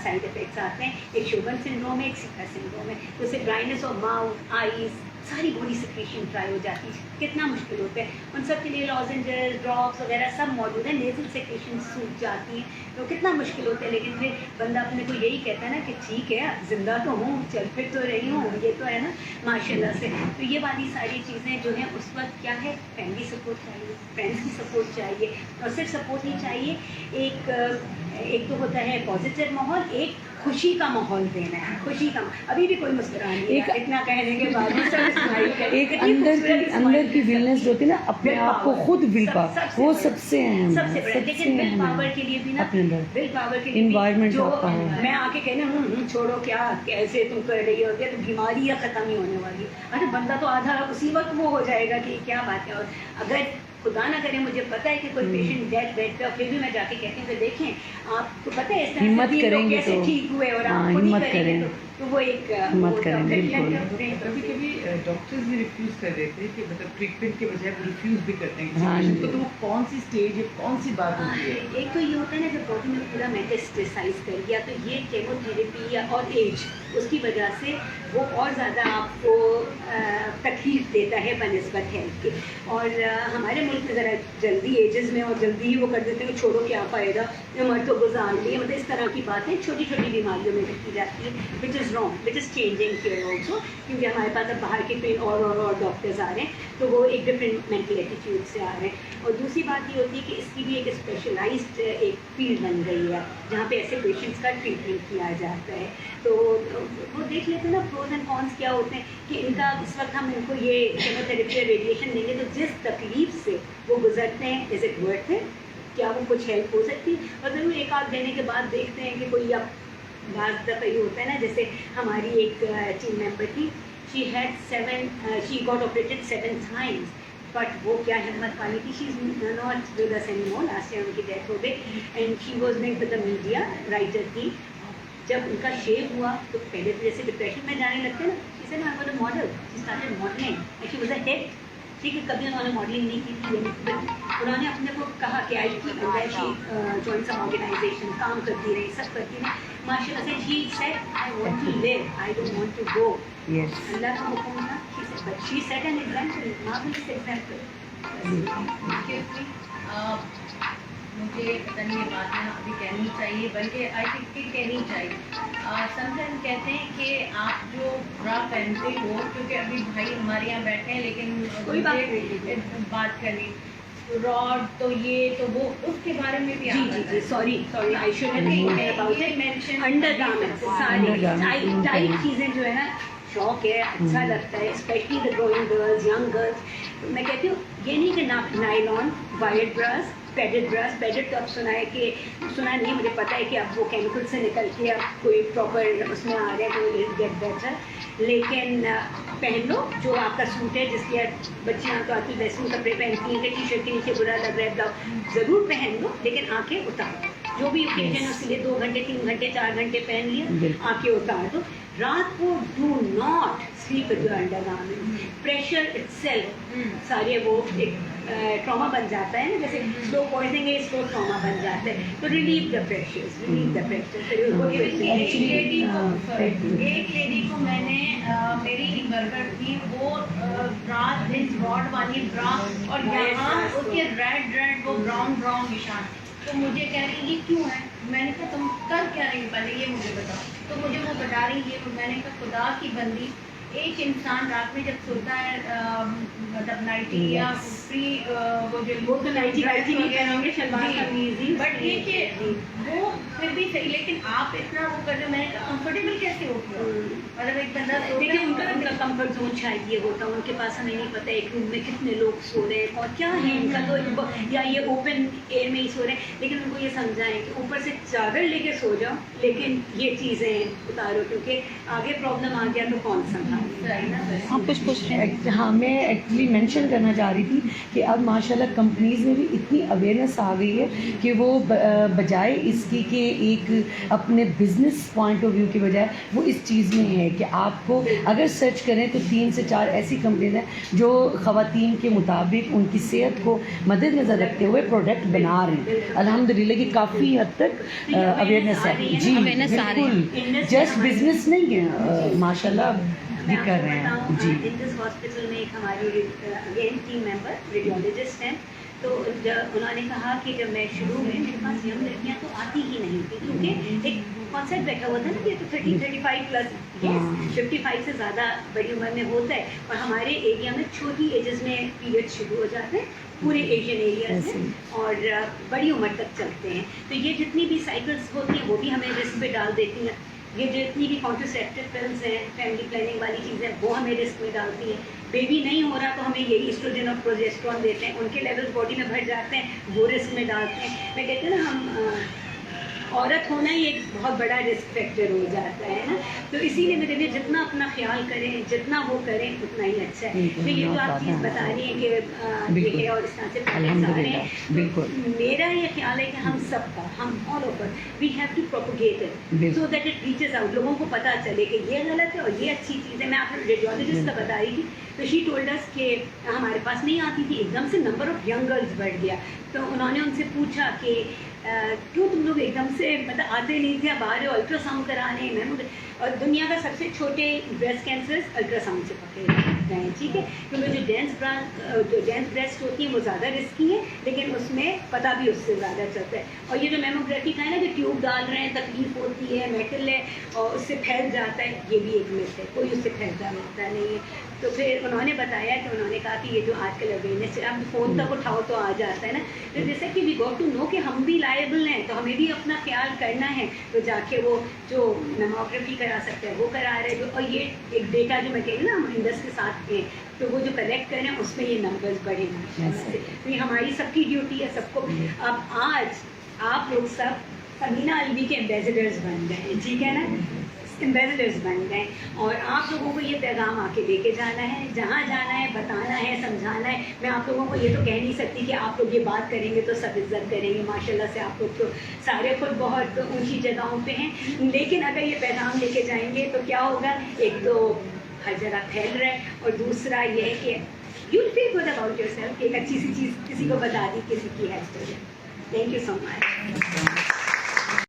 साइड इफ़ेक्ट्स आते हैं, एक शोगन सिंड्रोम है, एक सिका सिंड्रोम है, तो उससे ड्राइनेस ऑफ माउथ, आईज, सारी बॉडी सिक्रेशन ड्राई हो जाती है, कितना मुश्किल होता है। उन सब के लिए लॉजेंजेस, ड्रॉप्स वगैरह सब मौजूद है, नेजल सिक्रेशन सूख जाती हैं, तो कितना मुश्किल होता है। लेकिन फिर बंदा अपने को यही कहता है ना कि ठीक है ज़िंदा तो हूँ, चल फिर तो रही हूँ, ये तो है ना माशाल्लाह से। तो ये वाली सारी चीज़ें जो हैं उस वक्त क्या है, फैमिली सपोर्ट चाहिए, फ्रेंड्स की सपोर्ट चाहिए, और सिर्फ सपोर्ट ही चाहिए, एक तो होता है पॉजिटिव माहौल, एक खुशी का माहौल देना है, खुशी का। अभी भी कोई मुस्कुरा नहीं है, इतना कहने के बाद भी सब स्माइल करते हैं। एक अंदर की विलनेस होती है ना, अपने आप को खुद विल पावर, वो सबसे अहम सबसे बड़ा। लेकिन विल पावर के लिए भी ना, विल पावर के लिए Environment जो आपका हो। मैं आके कहने छोड़ो क्या कैसे तुम कर रही हो, क्या तो बीमारी या खत्म ही होने वाली है, अरे बंदा तो आधा उसी वक्त वो हो जाएगा कि क्या बात है। और अगर खुदा ना करे मुझे पता है कि कोई पेशेंट डेथ बेड पे, और फिर भी मैं जाके कहती हूँ कि देखें आपको पता है इस तरह हिम्मत से करेंगे कैसे तो ठीक हुए, और आप खुद ही हिम्मत करेंगे करें, तो वो एक हिम्मत करें, बिल्कुल। कभी कभी डॉक्टर्स भी रिफ्यूज कर देते हैं कि मतलब ट्रीटमेंट के बजाय वो रिफ्यूज भी करते हैं किसी हाँ पेशेंट जी। को, तो वो कौन सी स्टेज है, कौन सी बात होती है? एक तो ये होता है ना जब बॉडी में पूरा मेटास्टेसाइज कर गया, तो ये केमोथेरेपी या और एज उसकी वजह से वो और ज़्यादा आपको तकलीफ देता है बनिस्बत हेल्थ के। और हमारे मुल्क में ज़रा जल्दी एजेस में और जल्दी ही वो कर देते हैं, छोड़ो क्या फ़ायदा, उम्र तो गुजार ली, मतलब इस तरह की बातें छोटी छोटी बीमारियों में की जाती है, which is wrong, which is changing care also, क्योंकि हमारे पास अब बाहर के कई और डॉक्टर्स आ रहे हैं, तो वो एक डिफरेंट मेंटल एटीट्यूड से आ रहे हैं। और दूसरी बात ये होती है कि इसकी भी एक स्पेशलाइज्ड एक फील्ड बन गई है जहाँ पे ऐसे पेशेंट्स का ट्रीटमेंट किया जाता है। तो वो देख लेते हैं ना प्रोज एंड कॉन्स क्या होते हैं कि इनका इस वक्त हम इनको ये केमोथेरेपी या रेडिएशन देंगे तो जिस तकलीफ से वो गुजरते हैं, इज इट वर्थ इट, क्या वो कुछ हेल्प हो सकती है। और ज़रूर एक आध देने के बाद देखते हैं कि कोई अब बाज़ दफ़ा ये होता है ना, जैसे हमारी एक टीम मेंबर थी, she got operated 7 times, but वो क्या हिम्मत वाली थी, she is not with us anymore, last year उनकी डेथ हो गई, and she was linked with the media, writer थी। जब उनका शेव हुआ तो पहले तो जैसे डिप्रेशन में जाने लगते ना, she said I was a model, she started modelling and she was a hit. ठीक है, कभी उन्होंने मॉडलिंग नहीं की थी, उन्होंने अपने को कहा कि आई की जॉइन सम ऑर्गेनाइजेशन, काम करती रही, सब करती रही, माशाल्लाह से she said I want to live, I don't want to go. Yes, अल्लाह का हुक्म था, she set an example, marvellous example. मुझे पता नहीं ये बात ना अभी कहनी चाहिए, बल्कि आई थिंक कि कहनी चाहिए। समटाइम कहते हैं कि आप जो ब्रा पहनते हो, क्योंकि अभी भाई हमारे यहाँ बैठे हैं, लेकिन कोई बात मुझे नहीं। बात करनी, रॉड तो ये तो वो, उसके बारे में भी जी, sorry I should have about it, mention undergarments सारी टाइट चीज़ें जो है ना, शौक है, अच्छा लगता है, specially the growing girls, young girls. मैं कहती हूँ ये नहीं कि nylon, wired bras, padded bras, padded तो अब सुना नहीं, मुझे पता है कि अब वो केमिकल से निकल के अब कोई प्रॉपर उसमें आ रहे हैं तो इट गेट बेटर, लेकिन पहन लो जो आपका सूट है, जिसकी बच्चियाँ तो आती वेस्टर्न कपड़े पहनती हैं कि टी शर्ट के नीचे बुरा लग रहा है ब्लाउज, ज़रूर पहन लो, लेकिन आंखें उतारो, जो भी ओकेजन उसके लिए 2 घंटे 3 घंटे 4 घंटे पहन लिया, आंखें उतार दो। रात को do not sleep with your undergarments. Pressure itself सारे वो एक ट्रॉमा बन जाता है ना, जैसे स्लो पॉइजनिंग है, स्लो ट्रॉमा बन जाता है. तो रिलीव द प्रेशर्स, एक लेडी को मैंने मेरी बर्गर थी, वो रात दिन ब्रॉड वाली ब्रा और यहाँ उसके रेड वो ब्राउन निशान. तो मुझे कह रही ये क्यों है. मैंने कहा तुम कर क्या रही हो, पहले ये मुझे बताओ. तो मुझे वो बता रही है. मैंने कहा खुदा की बंदी, एक इंसान रात में जब सोता है मतलब नाइटी या फ्री वो तो नाइटी वगैरह होंगे शलवार कमीज, बट ये कि वो फिर भी सही, लेकिन आप इतना वो कर रहे हो. मैंने कहा कंफर्टेबल कैसे हो गया. मतलब एक बंदा देखिए उनका कंफर्ट जोन शायद ये होता है, उनके पास हमें नहीं पता एक रूम में कितने लोग सो रहे हैं और क्या है इनका, तो या ये ओपन एयर में ही सो रहे हैं. लेकिन उनको ये समझाएं कि ऊपर से चादर लेके सो जाओ, लेकिन ये चीज़ें उतारो, क्योंकि आगे प्रॉब्लम आ गया तो कौन संभाले. आप कुछ पूछ रहे हैं. हाँ, मैं एक्चुअली मेंशन करना चाह रही थी कि अब माशाल्लाह कंपनीज़ में भी इतनी अवेयरनेस आ गई है कि वो बजाय इसकी कि एक अपने बिजनेस पॉइंट ऑफ व्यू की बजाय वो इस चीज़ में है कि आपको अगर सर्च करें तो 3 से 4 ऐसी कंपनीज हैं जो ख़वातीन के मुताबिक उनकी सेहत को मद्देनज़र रखते हुए प्रोडक्ट बना रहे हैं. अल्हम्दुलिल्लाह कि काफ़ी हद तक अवेयरनेस है. जी बिल्कुल, जस्ट बिजनेस नहीं है, माशाल्लाह भी कर रहे हैं. जी इन दिस हॉस्पिटल में एक हमारी अगेन टीम मेंबर रेडियोलॉजिस्ट हैं. तो जब उन्होंने कहा कि जब मैं शुरू में मेरे पास यंग लड़कियाँ तो आती ही नहीं थी, क्योंकि एक कॉन्सेप्ट बैठा हुआ था ना कि ये तो 30-35 प्लस, 55 से ज़्यादा बड़ी उम्र में होता है. और हमारे एरिया में छोटी एजेस में पीरियड शुरू हो जाते हैं पूरे एशियन एरियाज में, और बड़ी उम्र तक चलते हैं. तो ये जितनी भी साइकिल्स होती हैं वो भी हमें रिस्क पे डाल देती हैं. ये जितनी भी कॉन्ट्रासेप्टिव पिल्स हैं, फैमिली प्लानिंग वाली चीज़ें, वो हमें रिस्क में डालती हैं. बेबी नहीं हो रहा तो हमें यही एस्ट्रोजन और प्रोजेस्टेरॉन देते हैं, उनके लेवल्स बॉडी में बढ़ जाते हैं, वो रिस्क में डालते हैं. मैं कहती हूँ ना, हम औरत होना ही एक बहुत बड़ा रिस्क फैक्टर हो जाता है ना. तो इसीलिए मेरे लिए जितना अपना ख्याल करें, जितना वो करें, उतना ही अच्छा है. तो ये जो आप चीज़ बता रही हैं कि ये है और इस तरह से प्रोडक्ट्स आ रहे हैं, बिल्कुल मेरा ये ख्याल है कि हम सबका, हम all over we have to propagate it so that it reaches out. लोगों को पता चले कि ये गलत है और ये अच्छी चीज़ है. मैं आपको रेडियोलॉजिस्ट का बता रही थी, तो शी टोल्ड अस कि हमारे पास नहीं आती थी, एकदम से नंबर ऑफ यंग गर्ल्स बढ़ गया. तो उन्होंने उनसे पूछा कि क्यों तुम लोग एकदम से मतलब आते नहीं थे, अब आ रहे हो अल्ट्रासाउंड कराने में. और दुनिया का सबसे छोटे ब्रेस्ट कैंसर्स अल्ट्रासाउंड से पकड़े जाते हैं, ठीक है, क्योंकि जो डेंस ब्रेस्ट होती है वो ज़्यादा रिस्की है, लेकिन उसमें पता भी उससे ज़्यादा चलता है. और ये जो मेमोग्राफी का है ना, जो ट्यूब डाल रहे हैं, तकलीफ होती है, मेटल है और उससे फैल जाता है, ये भी एक मिथ है, कोई उससे फैलता होता नहीं है. तो फिर उन्होंने बताया कि उन्होंने कहा कि ये जो आजकल अवेयरनेस है, अब फ़ोन तक उठाओ तो आ जाता है ना. तो जैसे कि वी गॉट टू नो कि हम भी लायबल हैं, तो हमें भी अपना ख्याल करना है. तो जाके वो जो मेमोग्राफी करा सकते हैं वो करा रहे हैं. और ये एक डेटा जो मैं कह रही हूँ ना, हम इंडस के साथ हैं, तो वो जो कलेक्ट करें उसमें ये नंबर्स बढ़े माशाल्लाह से. तो ये हमारी सबकी ड्यूटी है, सबको. अब आज आप लोग सब समीना अलवी के एम्बेसडर्स बन गए, ठीक है ना, एम्बेसडर्स बन गए. और आप लोगों को ये पैगाम आके लेके जाना है, जहाँ जाना है, बताना है, समझाना है. मैं आप लोगों को ये तो कह नहीं सकती कि आप लोग ये बात करेंगे तो सब इज्जत करेंगे. माशाल्लाह से आप लोग तो सारे खुद बहुत ऊंची जगहों पे हैं, लेकिन अगर ये पैगाम लेके जाएंगे तो क्या होगा, एक तो हर जगह फैल रहा है, और दूसरा ये है कि you feel good about yourself. एक अच्छी सी चीज़ किसी को बता दी, किसी की हेल्प करें. Thank you so much.